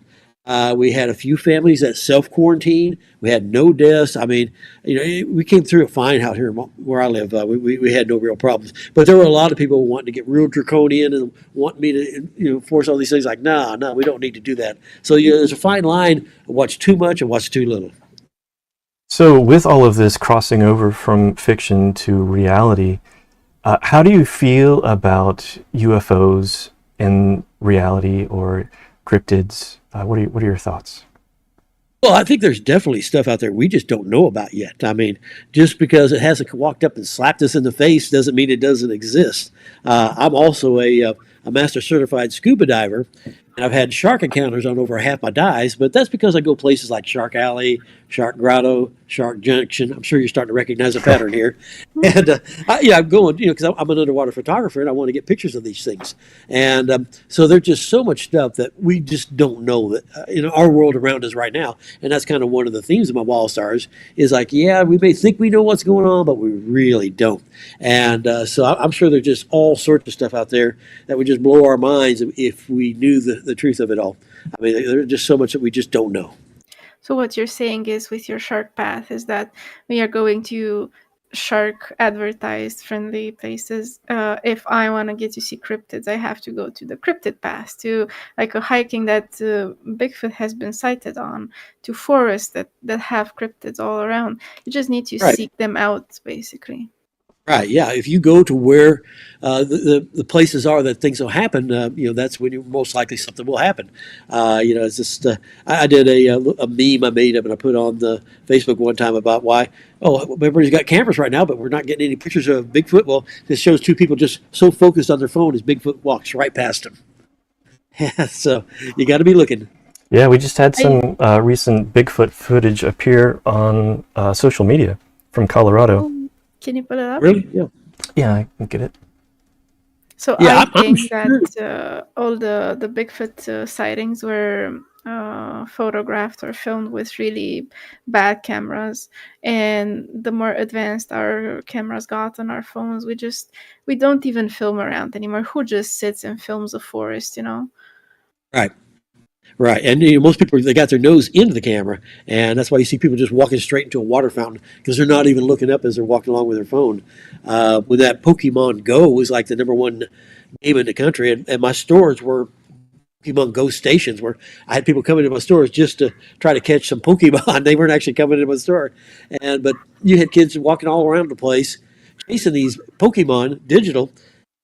Speaker 2: We had a few families that self-quarantined. We had no deaths. I mean, we came through it fine out here where I live. We had no real problems. But there were a lot of people wanting to get real draconian and wanting me to, force all these things like, no, we don't need to do that. So there's a fine line of what's too much and what's too little.
Speaker 1: So with all of this crossing over from fiction to reality, how do you feel about UFOs in reality or cryptids? What are your thoughts?
Speaker 2: Well, I think there's definitely stuff out there we just don't know about yet. I mean, just because it hasn't walked up and slapped us in the face doesn't mean it doesn't exist. I'm also a master certified scuba diver, and I've had shark encounters on over half my dives, but that's because I go places like Shark Alley, Shark Grotto, Shark Junction. I'm sure you're starting to recognize a pattern here. And I'm going, because I'm an underwater photographer and I want to get pictures of these things. And so there's just so much stuff that we just don't know that in our world around us right now. And that's kind of one of the themes of my wall stars is like, yeah, we may think we know what's going on, but we really don't. And so I'm sure there's just all sorts of stuff out there that would just blow our minds if we knew the truth of it all. I mean, there's just so much that we just don't know.
Speaker 3: So what you're saying is with your shark path is that we are going to shark advertised friendly places. If I want to get to see cryptids, I have to go to the cryptid path, to like a hiking that Bigfoot has been sighted on, to forests that have cryptids all around. You just need to seek them out, basically.
Speaker 2: Right. Yeah. If you go to where the places are that things will happen, that's when most likely something will happen. It's just I did a meme I made up and I put on the Facebook one time about why everybody's got cameras right now, but we're not getting any pictures of Bigfoot. Well, this shows two people just so focused on their phone as Bigfoot walks right past them. So you got to be looking.
Speaker 1: Yeah, we just had some recent Bigfoot footage appear on social media from Colorado.
Speaker 3: Can you put it up?
Speaker 2: Really? Yeah.
Speaker 1: Yeah, I can get it.
Speaker 3: So I think that all the Bigfoot sightings were photographed or filmed with really bad cameras, and the more advanced our cameras got on our phones, we don't even film around anymore. Who just sits and films a forest,
Speaker 2: Right, and most people, they got their nose into the camera, and that's why you see people just walking straight into a water fountain because they're not even looking up as they're walking along with their phone. When that Pokemon Go was like the number one game in the country, and my stores were Pokemon Go stations where I had people coming into my stores just to try to catch some Pokemon. They weren't actually coming into my store, but you had kids walking all around the place chasing these Pokemon digital.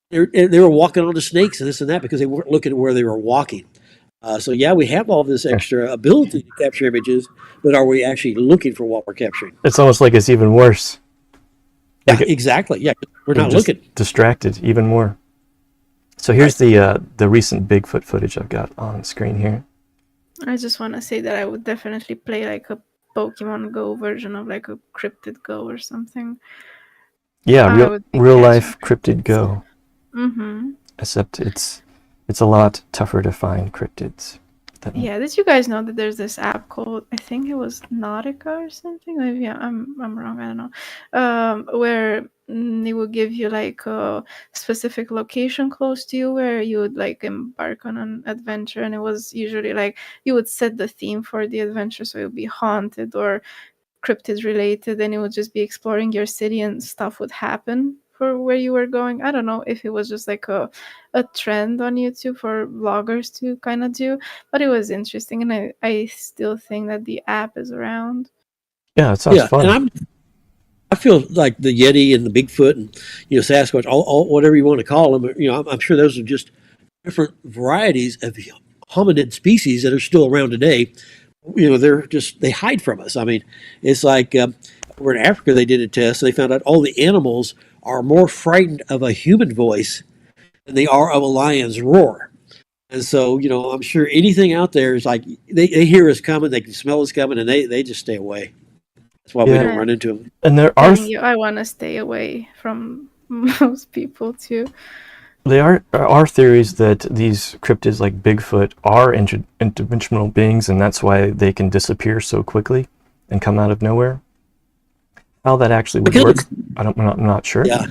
Speaker 2: They were walking on the snakes and this and that because they weren't looking at where they were walking. So we have all this extra ability to capture images, but are we actually looking for what we're capturing?
Speaker 1: It's almost like it's even worse.
Speaker 2: Yeah, exactly. Yeah, we're not looking.
Speaker 1: Distracted even more. So here's the recent Bigfoot footage I've got on screen here.
Speaker 3: I just want to say that I would definitely play like a Pokemon Go version of like a Cryptid Go or something.
Speaker 1: Yeah, real life Cryptid Go.
Speaker 3: Mm-hmm.
Speaker 1: Except it's a lot tougher to find cryptids.
Speaker 3: Yeah, did you guys know that there's this app called, I think it was Nautica or something? Maybe I'm wrong, I don't know. Where it will give you like a specific location close to you where you would like embark on an adventure, and it was usually like you would set the theme for the adventure, so it would be haunted or cryptid related, and it would just be exploring your city and stuff would happen for where you were going. I don't know if it was just like a trend on YouTube for vloggers to kind of do, but it was interesting, and I still think that the app is around.
Speaker 1: Yeah, it sounds fun.
Speaker 2: And I feel like the Yeti and the Bigfoot and Sasquatch, all whatever you want to call them, I'm sure those are just different varieties of hominid species that are still around today. They hide from us. I mean, it's like over in Africa they did a test. They found out all the animals are more frightened of a human voice than they are of a lion's roar. And so, I'm sure anything out there is like they hear us coming, they can smell us coming, and they just stay away. That's why we don't run into them.
Speaker 1: And there are.
Speaker 3: I want to stay away from most people too.
Speaker 1: There are theories that these cryptids, like Bigfoot, are interdimensional beings, and that's why they can disappear so quickly and come out of nowhere. How that actually would work, I'm not sure.
Speaker 2: Yeah.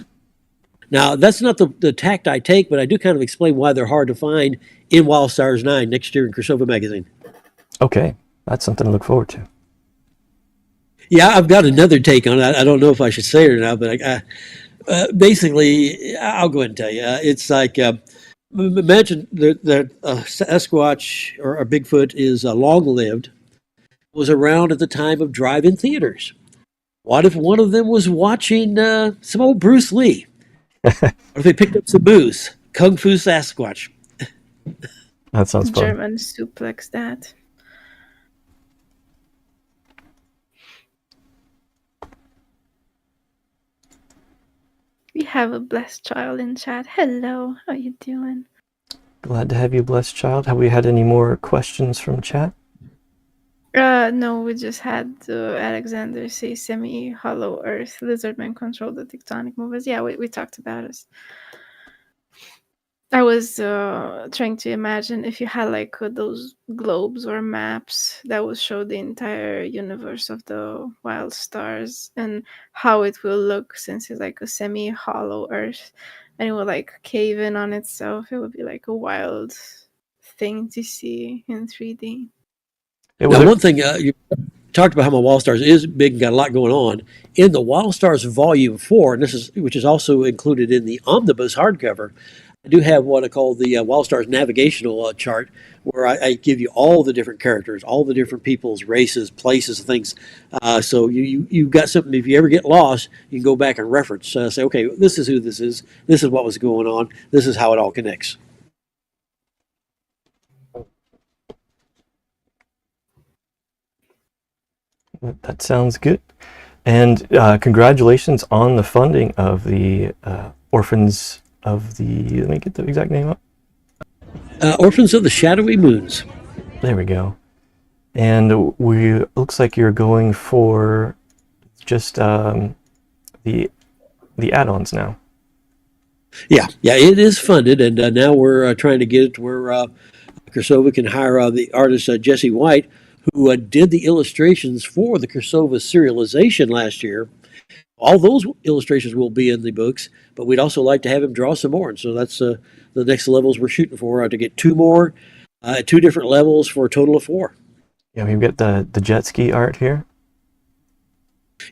Speaker 2: Now, that's not the tact I take, but I do kind of explain why they're hard to find in Wild Stars 9 next year in Crosova magazine.
Speaker 1: Okay, that's something to look forward to.
Speaker 2: Yeah, I've got another take on it. I don't know if I should say it or not, but basically, I'll go ahead and tell you. It's like, imagine that a Sasquatch or a Bigfoot is long-lived, was around at the time of drive-in theaters. What if one of them was watching some old Bruce Lee? What if they picked up some booze? Kung Fu Sasquatch.
Speaker 1: That sounds fun.
Speaker 3: German suplex that. We have a blessed child in chat. Hello, how you doing?
Speaker 1: Glad to have you, blessed child. Have we had any more questions from chat?
Speaker 3: No, we just had Alexander say semi-hollow Earth. Lizardmen control the tectonic movers. Yeah, we talked about it. I was trying to imagine if you had like those globes or maps that would show the entire universe of the wild stars and how it will look since it's like a semi-hollow Earth and it will like cave in on itself. It would be like a wild thing to see in 3D.
Speaker 2: Now, one thing you talked about how my Wild Stars is big and got a lot going on. In the Wild Stars Volume 4, and which is also included in the omnibus hardcover, I do have what I call the Wild Stars navigational chart, where I give you all the different characters, all the different peoples, races, places, things. So you've got something. If you ever get lost, you can go back and reference. Say, okay, this is who this is. This is what was going on. This is how it all connects.
Speaker 1: That sounds good. And congratulations on the funding of the Orphans of the... Let me get the exact name up.
Speaker 2: Orphans of the Shadowy Moons.
Speaker 1: There we go. And looks like you're going for just the add-ons now.
Speaker 2: Yeah, it is funded, and now we're trying to get it to where Crosova can hire the artist Jesse White, who did the illustrations for the Crosova serialization last year. All those illustrations will be in the books, but we'd also like to have him draw some more. And so that's the next levels we're shooting for, to get two more, 2 different levels for a total of 4.
Speaker 1: Yeah, we've got the jet ski art here.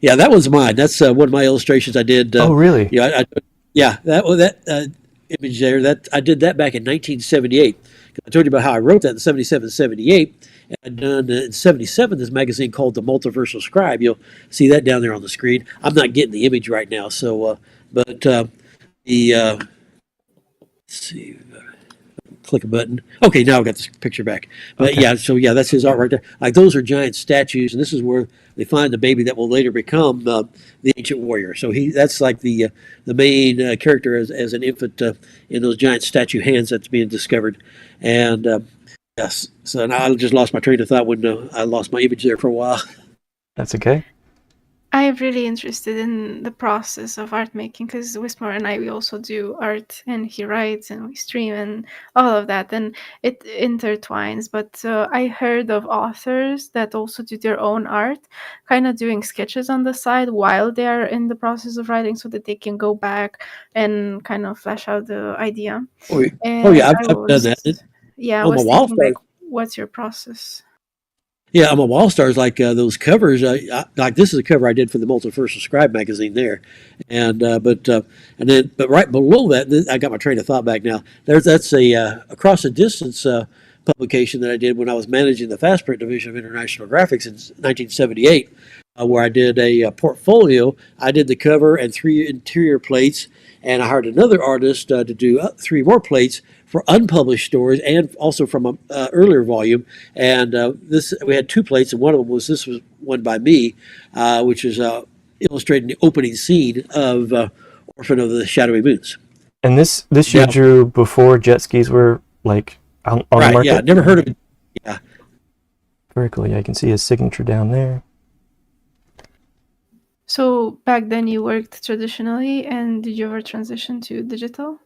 Speaker 2: Yeah, that one's mine. That's one of my illustrations I did.
Speaker 1: Oh, really?
Speaker 2: Yeah, that image there, that I did that back in 1978. I told you about how I wrote that in 77, 78. And I'd done in 77 this magazine called The Multiversal Scribe. You'll see that down there on the screen. I'm not getting the image right now, so let's see. Click a button. Okay, now I've got this picture back. But okay. That's his art right there. Like, those are giant statues, and this is where they find the baby that will later become the ancient warrior. So that's like the main character as an infant in those giant statue hands that's being discovered. And yes, so now I just lost my train of thought when I lost my image there for a while.
Speaker 1: That's okay.
Speaker 3: I am really interested in the process of art making because Wistmoor and we also do art, and he writes and we stream and all of that, and it intertwines. But I heard of authors that also do their own art, kind of doing sketches on the side while they are in the process of writing, so that they can go back and kind of flesh out the idea.
Speaker 2: I've done that.
Speaker 3: Yeah, I was thinking, like, what's your process?
Speaker 2: Yeah, I'm a wall stars like those covers. Like this is a cover I did for the Multiversal Scribe magazine there, and but right below that, I got my train of thought back now. That's a across the distance publication that I did when I was managing the fast print division of International Graphics in 1978, where I did a portfolio. I did the cover and 3 interior plates, and I hired another artist to do 3 more plates for unpublished stories and also from an earlier volume. And this we had 2 plates, and one of them was one by me, which is illustrating the opening scene of Orphan of the Shadowy Moons.
Speaker 1: And this you drew before jet skis were like on the market?
Speaker 2: Yeah, never heard of it. Yeah.
Speaker 1: Very cool. Yeah, I can see his signature down there.
Speaker 3: So back then you worked traditionally, and did you ever transition to digital?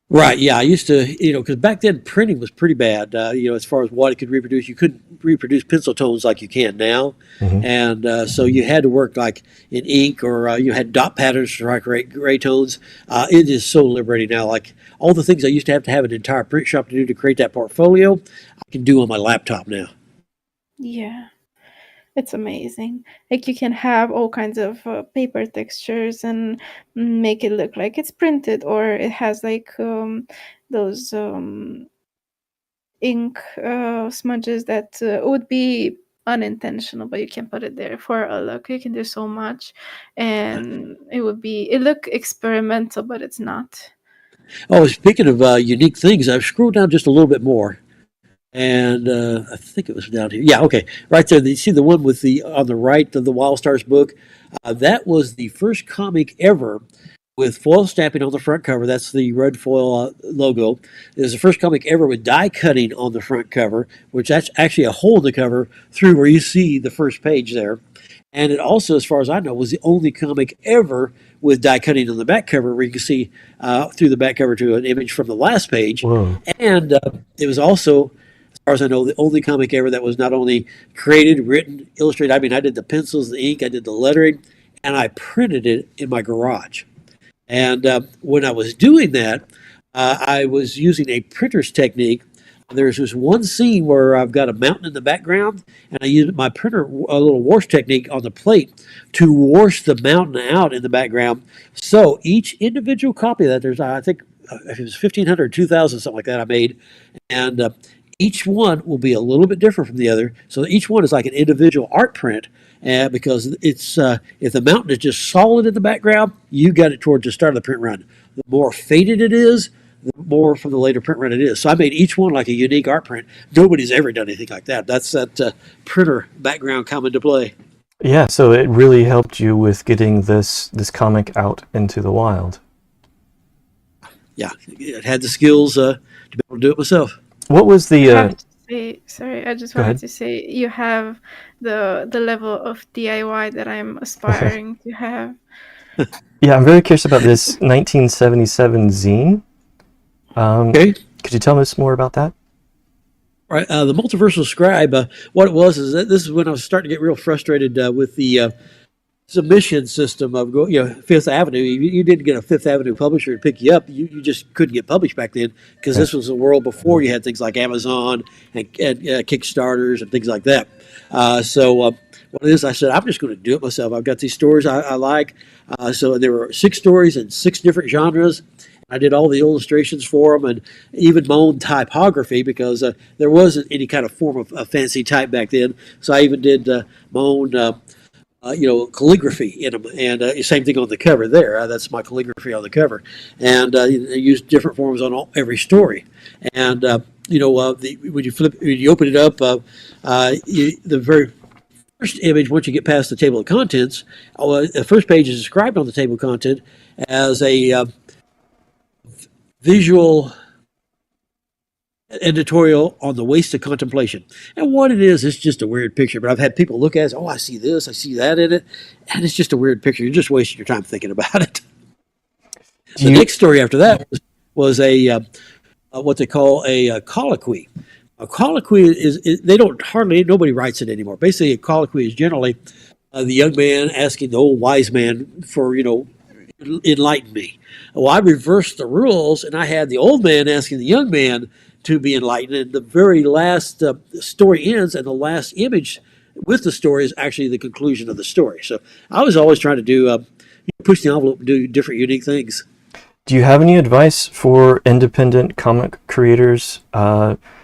Speaker 2: Right. Yeah, I used to, because back then printing was pretty bad. As far as what it could reproduce, you couldn't reproduce pencil tones like you can now, and so you had to work like in ink, or you had dot patterns to write gray tones. It is so liberating now. Like all the things I used to have an entire print shop to do to create that portfolio, I can do on my laptop now.
Speaker 3: Yeah. It's amazing. Like you can have all kinds of paper textures and make it look like it's printed, or it has like those ink smudges that would be unintentional, but you can put it there for a look. You can do so much, and it look experimental, but it's not.
Speaker 2: Oh, speaking of unique things, I've scrolled down just a little bit more. And I think it was down here. Yeah, okay. Right there. You see the one with on the right of the Wild Stars book? That was the first comic ever with foil stamping on the front cover. That's the red foil logo. It was the first comic ever with die cutting on the front cover, which that's actually a hole in the cover through where you see the first page there. And it also, as far as I know, was the only comic ever with die cutting on the back cover where you can see through the back cover to an image from the last page.
Speaker 1: Whoa.
Speaker 2: And it was also, as far as I know, the only comic ever that was not only created, written, illustrated. I mean, I did the pencils, the ink, I did the lettering, and I printed it in my garage. And when I was doing that, I was using a printer's technique. There's this one scene where I've got a mountain in the background, and I used my printer, a little wash technique on the plate to wash the mountain out in the background. So each individual copy of that, there's, I think, it was 1,500, 2,000, something like that I made. And each one will be a little bit different from the other. So each one is like an individual art print. Because it's if the mountain is just solid in the background, you got it towards the start of the print run. The more faded it is, the more from the later print run it is. So I made each one like a unique art print. Nobody's ever done anything like that. That's that printer background come into play.
Speaker 1: Yeah, so it really helped you with getting this comic out into the wild.
Speaker 2: Yeah, it had the skills to be able to do it myself.
Speaker 1: What was the...
Speaker 3: I just wanted to say you have the level of DIY that I'm aspiring to have.
Speaker 1: Yeah, I'm very curious about this 1977 zine.
Speaker 2: Okay.
Speaker 1: Could you tell us more about that?
Speaker 2: Right. The Multiversal Scribe, what it was is that this is when I was starting to get real frustrated with the submission system of Fifth Avenue. You didn't get a Fifth Avenue publisher to pick you up. You just couldn't get published back then because this was a world before you had things like Amazon and Kickstarters and things like that. So what it is, I said, I'm just going to do it myself. I've got these stories I like. So there were 6 stories in 6 different genres. I did all the illustrations for them and even my own typography because there wasn't any kind of form of fancy type back then. So I even did my own calligraphy in them, and same thing on the cover there. That's my calligraphy on the cover, and I used different forms on every story. And when you open it up, the very first image, once you get past the table of contents, the first page is described on the table of content as a visual editorial on the waste of contemplation. And what it is, it's just a weird picture. But I've had people look at it and say, oh, I see this, I see that in it. And it's just a weird picture. You're just wasting your time thinking about it. The next story after that was a what they call a colloquy. A colloquy is nobody writes it anymore. Basically, a colloquy is generally the young man asking the old wise man for, enlighten me. Well, I reversed the rules, and I had the old man asking the young man, to be enlightened. And the very last story ends, and the last image with the story is actually the conclusion of the story. So I was always trying to do push the envelope and do different, unique things.
Speaker 1: Do you have any advice for independent comic creators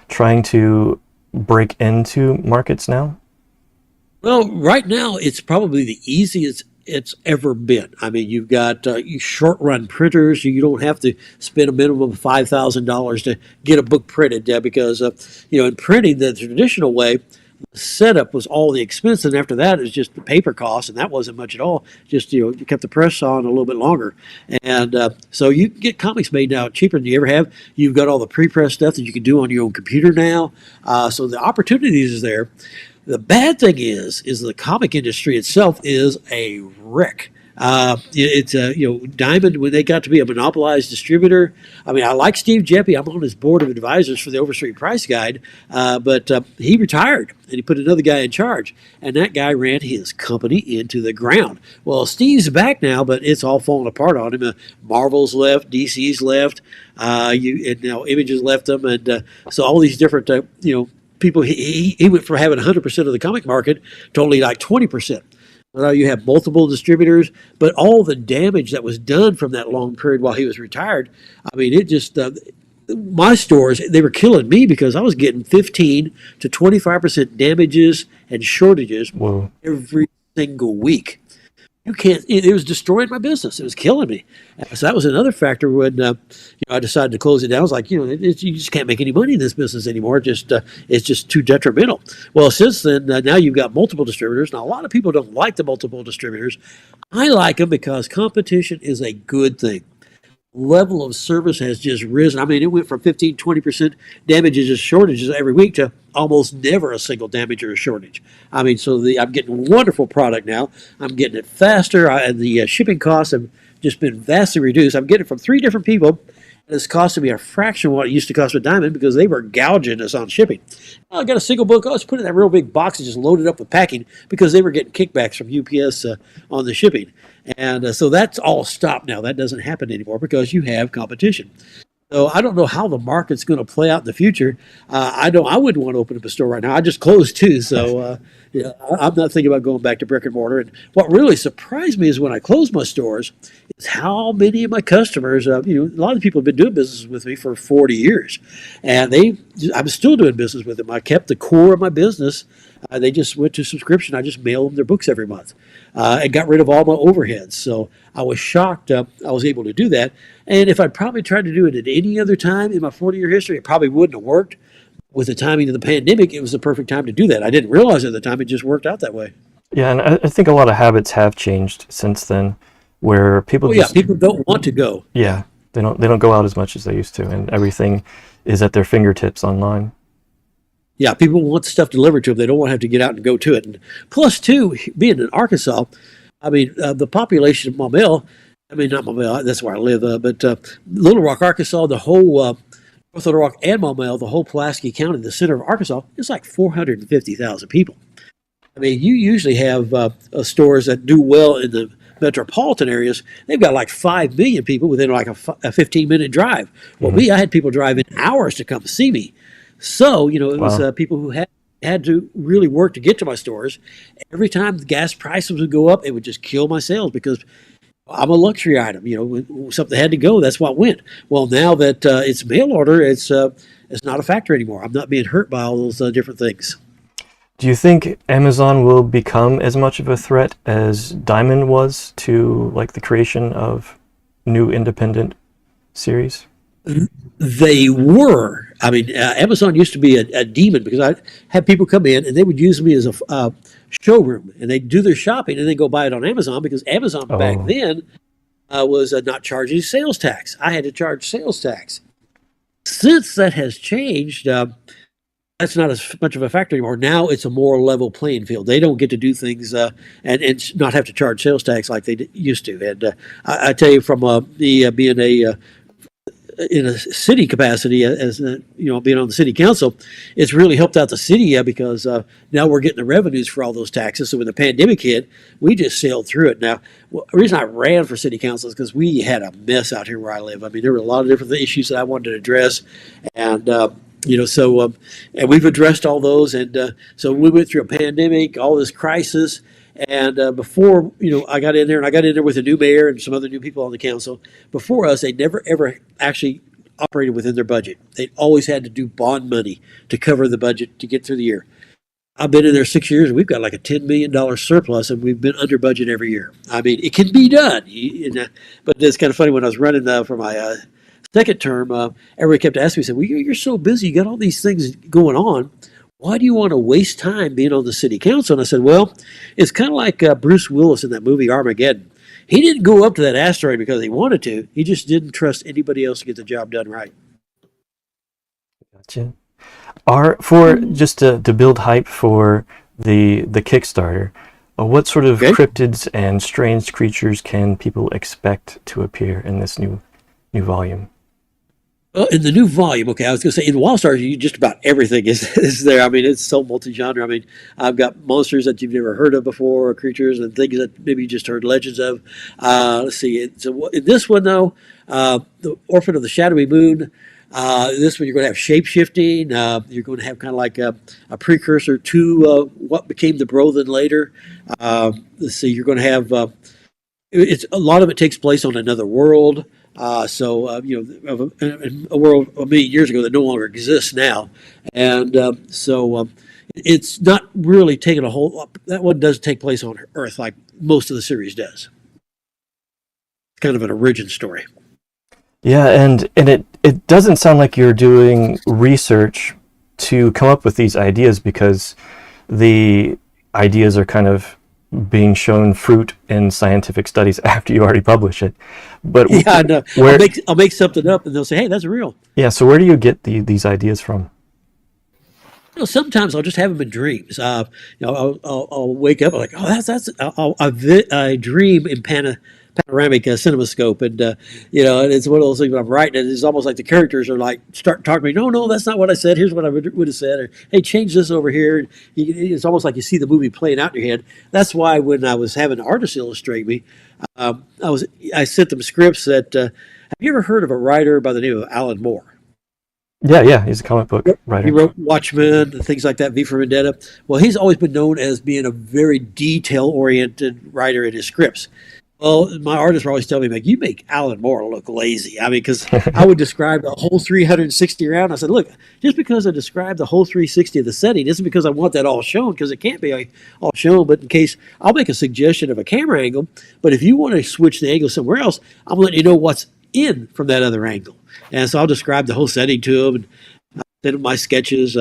Speaker 1: trying to break into markets now?
Speaker 2: Well, right now it's probably the easiest it's ever been. I mean, you've got short run printers. You don't have to spend a minimum of $5,000 to get a book printed because in printing the traditional way, the setup was all the expense, and after that it was just the paper cost, and that wasn't much at all. Just you kept the press on a little bit longer, and so you can get comics made now cheaper than you ever have. You've got all the pre-press stuff that you can do on your own computer now, so the opportunities is there. The bad thing is the comic industry itself is a wreck. Diamond, when they got to be a monopolized distributor. I mean, I like Steve Jeppy. I'm on his board of advisors for the Overstreet Price Guide, but he retired and he put another guy in charge, and that guy ran his company into the ground. Well, Steve's back now, but it's all falling apart on him. Marvel's left, DC's left, and now Image has left them, and so all these different people. He went from having 100% of the comic market to only like 20%. Now you have multiple distributors, but all the damage that was done from that long period while he was retired, I mean, it just, my stores, they were killing me because I was getting 15 to 25% damages and shortages
Speaker 1: Whoa.
Speaker 2: every single week. You can't, it was destroying my business. It was killing me. So that was another factor when I decided to close it down. I was like, you just can't make any money in this business anymore. It's just too detrimental. Well, since then, now you've got multiple distributors. Now, a lot of people don't like the multiple distributors. I like them because competition is a good thing. Level of service has just risen. I mean, it went from 15, 20% damages and shortages every week to almost never a single damage or a shortage. I mean, so I'm getting wonderful product now. I'm getting it faster, and the shipping costs have just been vastly reduced. I'm getting it from 3 different people, and it's costing me a fraction of what it used to cost with Diamond because they were gouging us on shipping. Well, I got a single book. Let's put it in that real big box and just load it up with packing because they were getting kickbacks from UPS on the shipping. And so that's all stopped now. That doesn't happen anymore because you have competition. So I don't know how the market's going to play out in the future. I wouldn't want to open up a store right now. I just closed too. So I'm not thinking about going back to brick and mortar. And what really surprised me is when I closed my stores is how many of my customers, a lot of people have been doing business with me for 40 years. And I'm still doing business with them. I kept the core of my business. They just went to subscription. I just mail them their books every month and got rid of all my overheads. So I was shocked I was able to do that. And if I'd probably tried to do it at any other time in my 40-year history, it probably wouldn't have worked. With the timing of the pandemic, it was the perfect time to do that. I didn't realize at the time it just worked out that way.
Speaker 1: Yeah, and I think a lot of habits have changed since then, where people
Speaker 2: people don't want to go.
Speaker 1: Yeah, they don't go out as much as they used to, and everything is at their fingertips online.
Speaker 2: Yeah, people want stuff delivered to them. They don't want to have to get out and go to it. And plus, too, being in Arkansas, I mean, the population of Maumelle, I mean, not Maumelle, that's where I live, but Little Rock, Arkansas, the whole North Little Rock and Maumelle, the whole Pulaski County, the center of Arkansas, is like 450,000 people. I mean, you usually have stores that do well in the metropolitan areas. They've got like 5 million people within like a 15-minute drive. Well, I had people driving hours to come see me. So, it was people who had to really work to get to my stores. Every time the gas prices would go up, it would just kill my sales because I'm a luxury item. When something had to go, that's what went. Well, now that it's mail order, it's not a factor anymore. I'm not being hurt by all those different things.
Speaker 1: Do you think Amazon will become as much of a threat as Diamond was to like the creation of new independent series?
Speaker 2: They were. I mean, Amazon used to be a demon because I had people come in and they would use me as a showroom, and they'd do their shopping and then go buy it on Amazon because Amazon back then was not charging sales tax. I had to charge sales tax. Since that has changed, that's not as much of a factor anymore. Now it's a more level playing field. They don't get to do things and not have to charge sales tax like they used to. And I tell you, from being in a city capacity, as being on the city council, it's really helped out the city because now we're getting the revenues for all those taxes. So when the pandemic hit, we just sailed through it. Now, the reason I ran for city council is because we had a mess out here where I live. I mean, there were a lot of different issues that I wanted to address, and And we've addressed all those, and so we went through a pandemic, all this crisis, and before I got in there, and I got in there with a new mayor and some other new people on the council. Before us, they never ever actually operated within their budget. They always had to do bond money to cover the budget to get through the year. I've been in there 6 years, and we've got like a $10 million surplus, and we've been under budget every year. I mean, it can be done. But it's kind of funny when I was running for my second term, everybody kept asking me, said, well, you're so busy, you got all these things going on. Why do you want to waste time being on the city council? And I said, well, it's kind of like Bruce Willis in that movie Armageddon. He didn't go up to that asteroid because he wanted to. He just didn't trust anybody else to get the job done right.
Speaker 1: Gotcha. Just to build hype for the Kickstarter, what sort of cryptids and strange creatures can people expect to appear in this new volume?
Speaker 2: Well, in the new volume, I was going to say in Wilstars, just about everything is there. I mean, it's so multi-genre. I mean, I've got monsters that you've never heard of before, or creatures and things that maybe you just heard legends of. Let's see. So in this one, though, the Orphan of the Shadowy Moon. This one, you're going to have shape-shifting. You're going to have kind of like a precursor to what became the Brothen later. Let's see. You're going to have it's a lot of it takes place on another world. A world a million years ago that no longer exists now, and it's not really taking a whole. That one does take place on Earth, like most of the series does. It's kind of an origin story.
Speaker 1: Yeah, and it doesn't sound like you're doing research to come up with these ideas, because the ideas are kind of being shown fruit in scientific studies after you already publish it. But
Speaker 2: yeah, I know. I'll make something up, and they'll say, "Hey, that's real."
Speaker 1: Yeah. So where do you get these ideas from?
Speaker 2: Sometimes I'll just have them in dreams. I'll wake up, I'm like, "Oh, I dream in panoramic cinemascope," and and it's one of those things when I'm writing it, it's almost like the characters are like start talking to me. No, that's not what I said. Here's what I would have said. Or, hey, change this over here. It's almost like you see the movie playing out in your head. That's why when I was having artists illustrate me, I sent them scripts that. Have you ever heard of a writer by the name of Alan Moore?
Speaker 1: Yeah, he's a comic book writer.
Speaker 2: He wrote Watchmen and things like that, V for Vendetta. Well, he's always been known as being a very detail-oriented writer in his scripts. Well, my artists were always telling me, like, you make Alan Moore look lazy. I mean, because I would describe the whole 360 around. I said, look, just because I describe the whole 360 of the setting isn't because I want that all shown, because it can't be all shown. But in case, I'll make a suggestion of a camera angle. But if you want to switch the angle somewhere else, I'm letting you know what's in from that other angle. And so I'll describe the whole setting to them, and send them my sketches.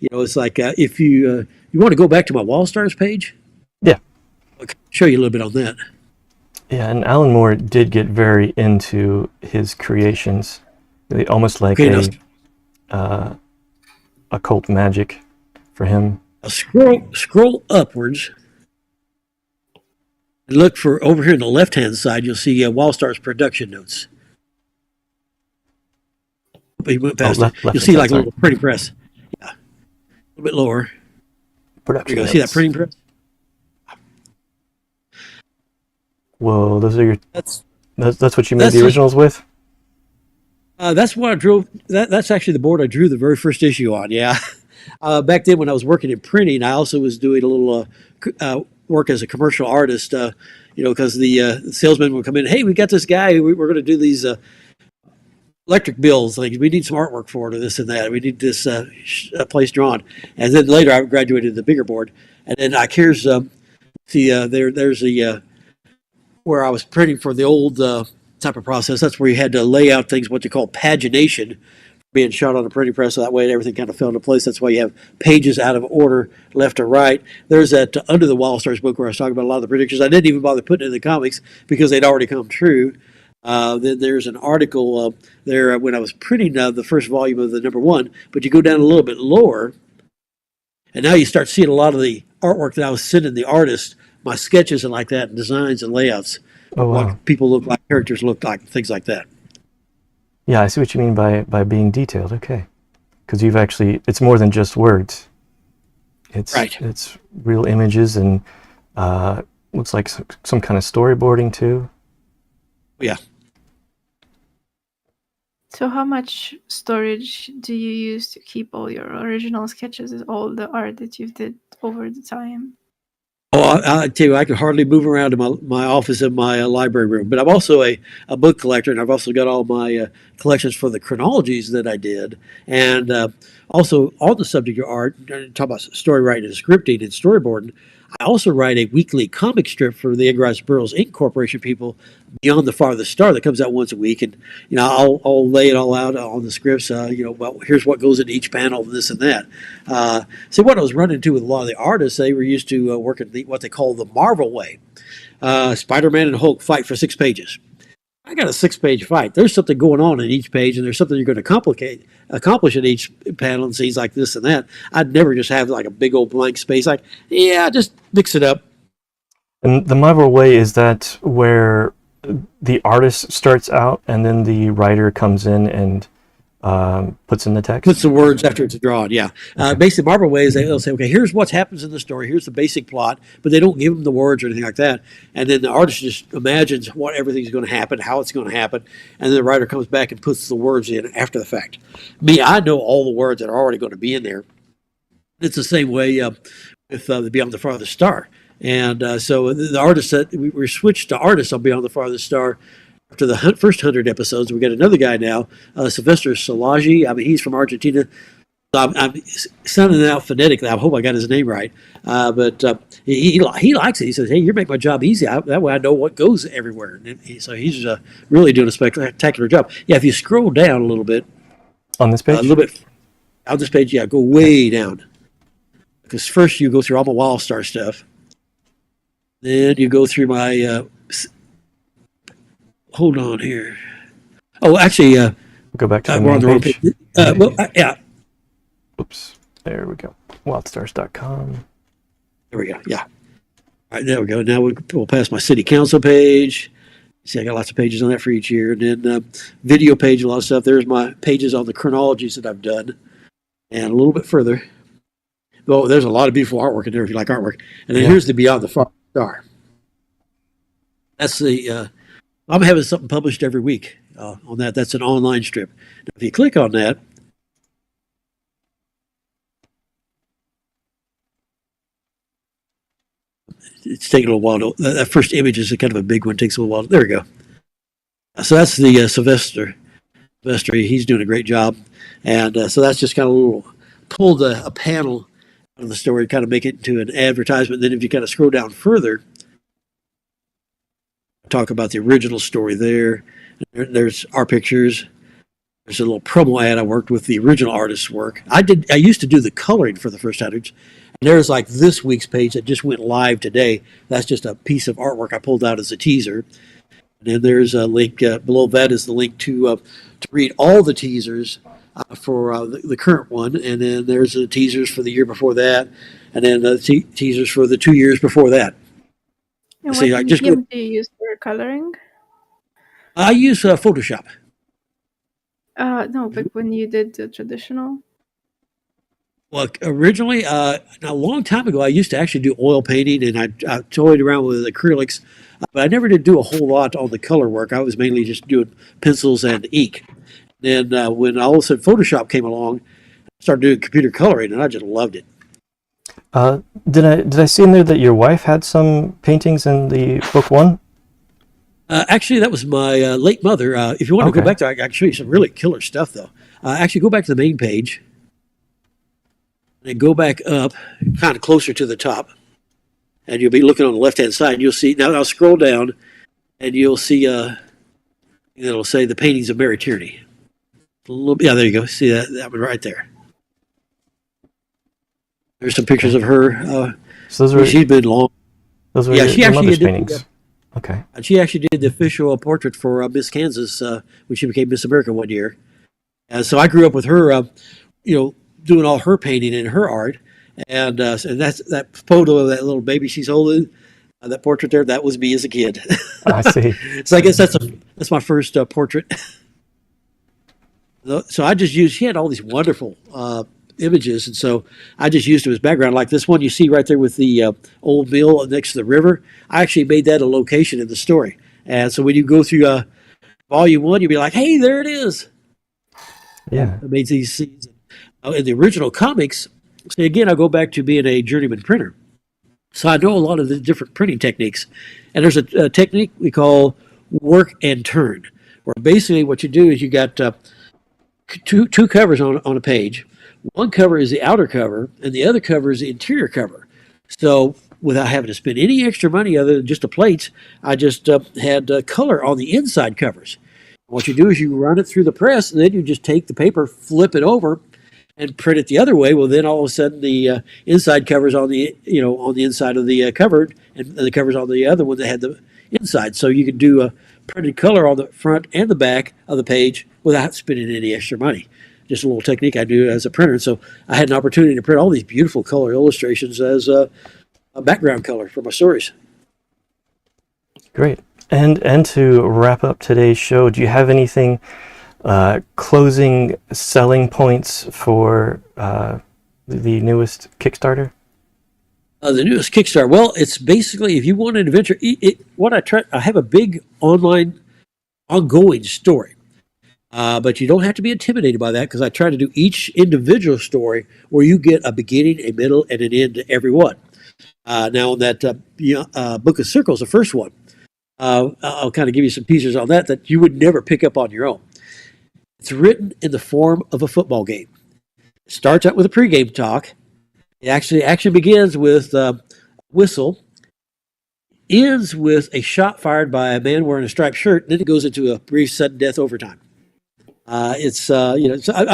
Speaker 2: It's like if you want to go back to my Wallstars page.
Speaker 1: Yeah.
Speaker 2: I'll show you a little bit on that.
Speaker 1: Yeah, and Alan Moore did get very into his creations, almost like occult magic for him.
Speaker 2: Scroll upwards. And look for over here on the left-hand side. You'll see Wallstars production notes. He went past it. You'll see like a little printing press. Yeah, a little bit lower.
Speaker 1: Production notes.
Speaker 2: See that printing press?
Speaker 1: Whoa, those are your. That's what you made the originals with.
Speaker 2: That's what I drew. That's actually the board I drew the very first issue on. Yeah, back then when I was working in printing, I also was doing a little work as a commercial artist. Because the salesman would come in. Hey, we got this guy. We're going to do these electric bills. Like, we need some artwork for it, or this and that. We need this place drawn. And then later, I graduated to the bigger board. And then here's there's a where I was printing for the old type of process. That's where you had to lay out things, what you call pagination, being shot on a printing press, so that way everything kind of fell into place. That's why you have pages out of order, left to right. There's that Under the Wallstars book where I was talking about a lot of the predictions. I didn't even bother putting it in the comics because they'd already come true. Then there's an article there when I was printing the first volume of the #1, but you go down a little bit lower, and now you start seeing a lot of the artwork that I was sending the artist, my sketches and like that, and designs and layouts.
Speaker 1: Oh, wow.
Speaker 2: What people look like, characters look like, things like that.
Speaker 1: Yeah, I see what you mean by being detailed. Okay, because you've actually, it's more than just words. It's right. It's real images and looks like some kind of storyboarding too.
Speaker 2: Yeah.
Speaker 3: So how much storage do you use to keep all your original sketches, all the art that you've did over the time?
Speaker 2: Oh, I tell you, I can hardly move around in my office in my library room. But I'm also a book collector, and I've also got all my collections for the chronologies that I did. And also, on the subject of art, talk about story writing and scripting and storyboarding, I also write a weekly comic strip for the Edgar Rice Burroughs Inc. Corporation people, Beyond the Farthest Star, that comes out once a week. And, I'll lay it all out on the scripts, well, here's what goes into each panel, this and that. See, what I was running into with a lot of the artists, they were used to working what they call the Marvel way. Spider-Man and Hulk fight for 6 pages. I got a 6-page fight. There's something going on in each page, and there's something you're going to accomplish in each panel and scenes like this and that. I'd never just have like a big old blank space. Like, yeah, just mix it up.
Speaker 1: And the Marvel way, is that where the artist starts out and then the writer comes in and puts in the text?
Speaker 2: Puts the words after it's drawn, yeah. Basically, Marvel way is they'll say, okay, here's what happens in the story, here's the basic plot, but they don't give them the words or anything like that. And then the artist just imagines what everything's going to happen, how it's going to happen, and then the writer comes back and puts the words in after the fact. Me, I know all the words that are already going to be in there. It's the same way with the Beyond the Farthest Star. And so the artist that we switched to artists on Beyond the Farthest Star after the first 100 episodes. We got another guy now, Sylvester Solagi. I mean, he's from Argentina. I'm sounding it out phonetically. I hope I got his name right. But he likes it. He says, hey, you make my job easy. That way I know what goes everywhere. So he's really doing a spectacular job. Yeah, if you scroll down a little bit.
Speaker 1: On this page?
Speaker 2: A little bit. On this page, yeah, go way down. Because first you go through all my Wildstar stuff. Then you go through my... hold on here. Oh, actually...
Speaker 1: go back to the
Speaker 2: we're on the
Speaker 1: main
Speaker 2: wrong
Speaker 1: page.
Speaker 2: page. Yeah.
Speaker 1: Oops. There we go. Wildstars.com.
Speaker 2: There we go. Yeah. All right, there we go. Now we'll pass my city council page. See, I got lots of pages on that for each year. And then video page, a lot of stuff. There's my pages on the chronologies that I've done. And a little bit further. Well, there's a lot of beautiful artwork in there if you like artwork. And then here's the Beyond the Farthest Star. That's the... I'm having something published every week on that. That's an online strip. Now, if you click on that, it's taking a little while. That first image is kind of a big one. It takes a little while. There we go. So that's the Sylvester. Sylvester, he's doing a great job. And so that's just kind of a little, pulled a panel out of the story, kind of make it into an advertisement. Then if you kind of scroll down further, talk about the original story there. There's our pictures. There's a little promo ad I worked with the original artist's work. I used to do the coloring for the first hundreds. And there's like this week's page that just went live today. That's just a piece of artwork I pulled out as a teaser. And then there's a link below that is the link to read all the teasers for the current one. And then there's the teasers for the year before that. And then the teasers for the 2 years before that.
Speaker 3: And
Speaker 2: See,
Speaker 3: what medium do you use for coloring?
Speaker 2: I use Photoshop.
Speaker 3: No, but when you did the traditional?
Speaker 2: Well, originally, a long time ago, I used to actually do oil painting, and I toyed around with acrylics, but I never did do a whole lot on the color work. I was mainly just doing pencils and ink. Then when all of a sudden Photoshop came along, I started doing computer coloring, and I just loved it.
Speaker 1: Did I see in there that your wife had some paintings in the book one?
Speaker 2: Actually, that was my late mother. If you want to go back there, I can show you some really killer stuff, though. Actually, go back to the main page. And go back up, kind of closer to the top. And you'll be looking on the left-hand side. And you'll see, now I'll scroll down, and you'll see, it'll say the paintings of Mary Tierney. Yeah, there you go. See that one right there. There's some pictures of her.
Speaker 1: So those were,
Speaker 2: she's been long.
Speaker 1: Those were
Speaker 2: she
Speaker 1: your
Speaker 2: actually
Speaker 1: mother's
Speaker 2: did
Speaker 1: paintings. Okay.
Speaker 2: And she actually did the official portrait for Miss Kansas when she became Miss America one year. And so I grew up with her, doing all her painting and her art. And that's that photo of that little baby she's holding, that portrait there, that was me as a kid.
Speaker 1: I see.
Speaker 2: So I guess that's my first portrait. So I just used, she had all these wonderful images, and so I just used them as background. Like this one you see right there with the old mill next to the river. I actually made that a location in the story. And so when you go through volume one, you'll be like, hey, there it is.
Speaker 1: Yeah.
Speaker 2: made these scenes. In the original comics, see, again, I go back to being a journeyman printer. So I know a lot of the different printing techniques. And there's a technique we call work and turn, where basically what you do is you got two covers on a page. One cover is the outer cover, and the other cover is the interior cover. So without having to spend any extra money other than just the plates, I just had color on the inside covers. What you do is you run it through the press, and then you just take the paper, flip it over, and print it the other way. Well, then all of a sudden the inside covers on the on the inside of the cupboard, and the covers on the other one that had the inside. So you can do a printed color on the front and the back of the page without spending any extra money. Just a little technique I do as a printer. So I had an opportunity to print all these beautiful color illustrations as a background color for my stories.
Speaker 1: Great. And to wrap up today's show, do you have anything, closing selling points for the newest Kickstarter?
Speaker 2: The newest Kickstarter. Well, it's basically, if you want an adventure, I have a big ongoing story. But you don't have to be intimidated by that, because I try to do each individual story where you get a beginning, a middle, and an end to every one. Now, that Book of Circles, the first one, I'll kind of give you some pieces on that you would never pick up on your own. It's written in the form of a football game. It starts out with a pregame talk. It actually begins with whistle, ends with a shot fired by a man wearing a striped shirt, and then it goes into a brief sudden death overtime. I'm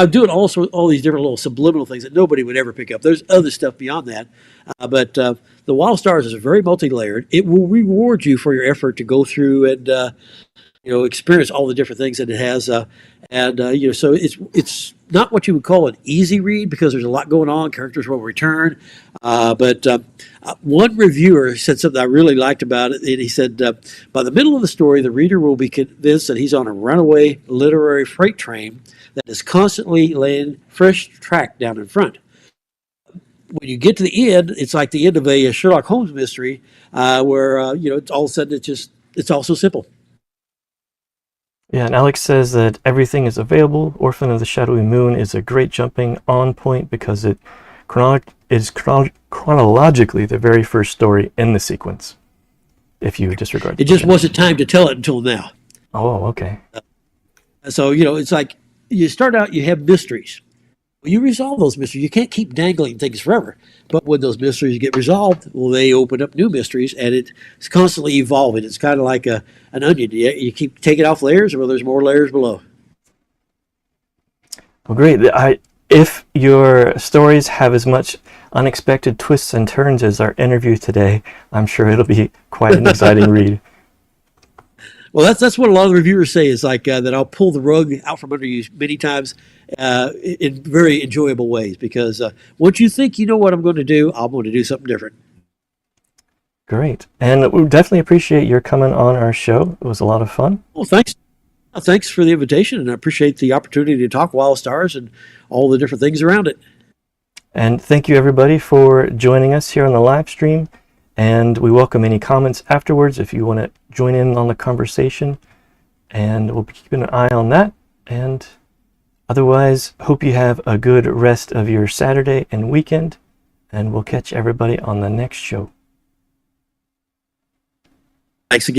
Speaker 2: doing all these different little subliminal things that nobody would ever pick up. There's other stuff beyond that, but the Wild Stars is very multi-layered. It will reward you for your effort to go through and experience all the different things that it has, so it's not what you would call an easy read, because there's a lot going on. Characters will return, but one reviewer said something I really liked about it, and he said, by the middle of the story, the reader will be convinced that he's on a runaway literary freight train that is constantly laying fresh track down in front. When you get to the end, it's like the end of a Sherlock Holmes mystery, where all of a sudden it's all so simple.
Speaker 1: Yeah, and Alex says that everything is available. Orphan of the Shadowy Moon is a great jumping on point because it is chronologically the very first story in the sequence, if you disregard
Speaker 2: it. Just wasn't time to tell it until now.
Speaker 1: Oh, okay.
Speaker 2: So, it's like you start out, you have mysteries. Well, you resolve those mysteries. You can't keep dangling things forever. But when those mysteries get resolved, well, they open up new mysteries, and it's constantly evolving. It's kind of like an onion. You keep taking off layers, well, there's more layers below.
Speaker 1: Well, great. If your stories have as much unexpected twists and turns as our interview today, I'm sure it'll be quite an exciting read.
Speaker 2: Well, that's what a lot of the reviewers say, is like that I'll pull the rug out from under you many times in very enjoyable ways, because once you think you know what I'm going to do, I'm going to do something different.
Speaker 1: Great. And we definitely appreciate your coming on our show. It was a lot of fun.
Speaker 2: Well, thanks. Thanks for the invitation, and I appreciate the opportunity to talk Wild Stars and all the different things around it.
Speaker 1: And thank you, everybody, for joining us here on the live stream. And we welcome any comments afterwards if you want to join in on the conversation. And we'll be keeping an eye on that. And otherwise, hope you have a good rest of your Saturday and weekend. And we'll catch everybody on the next show.
Speaker 2: Thanks again.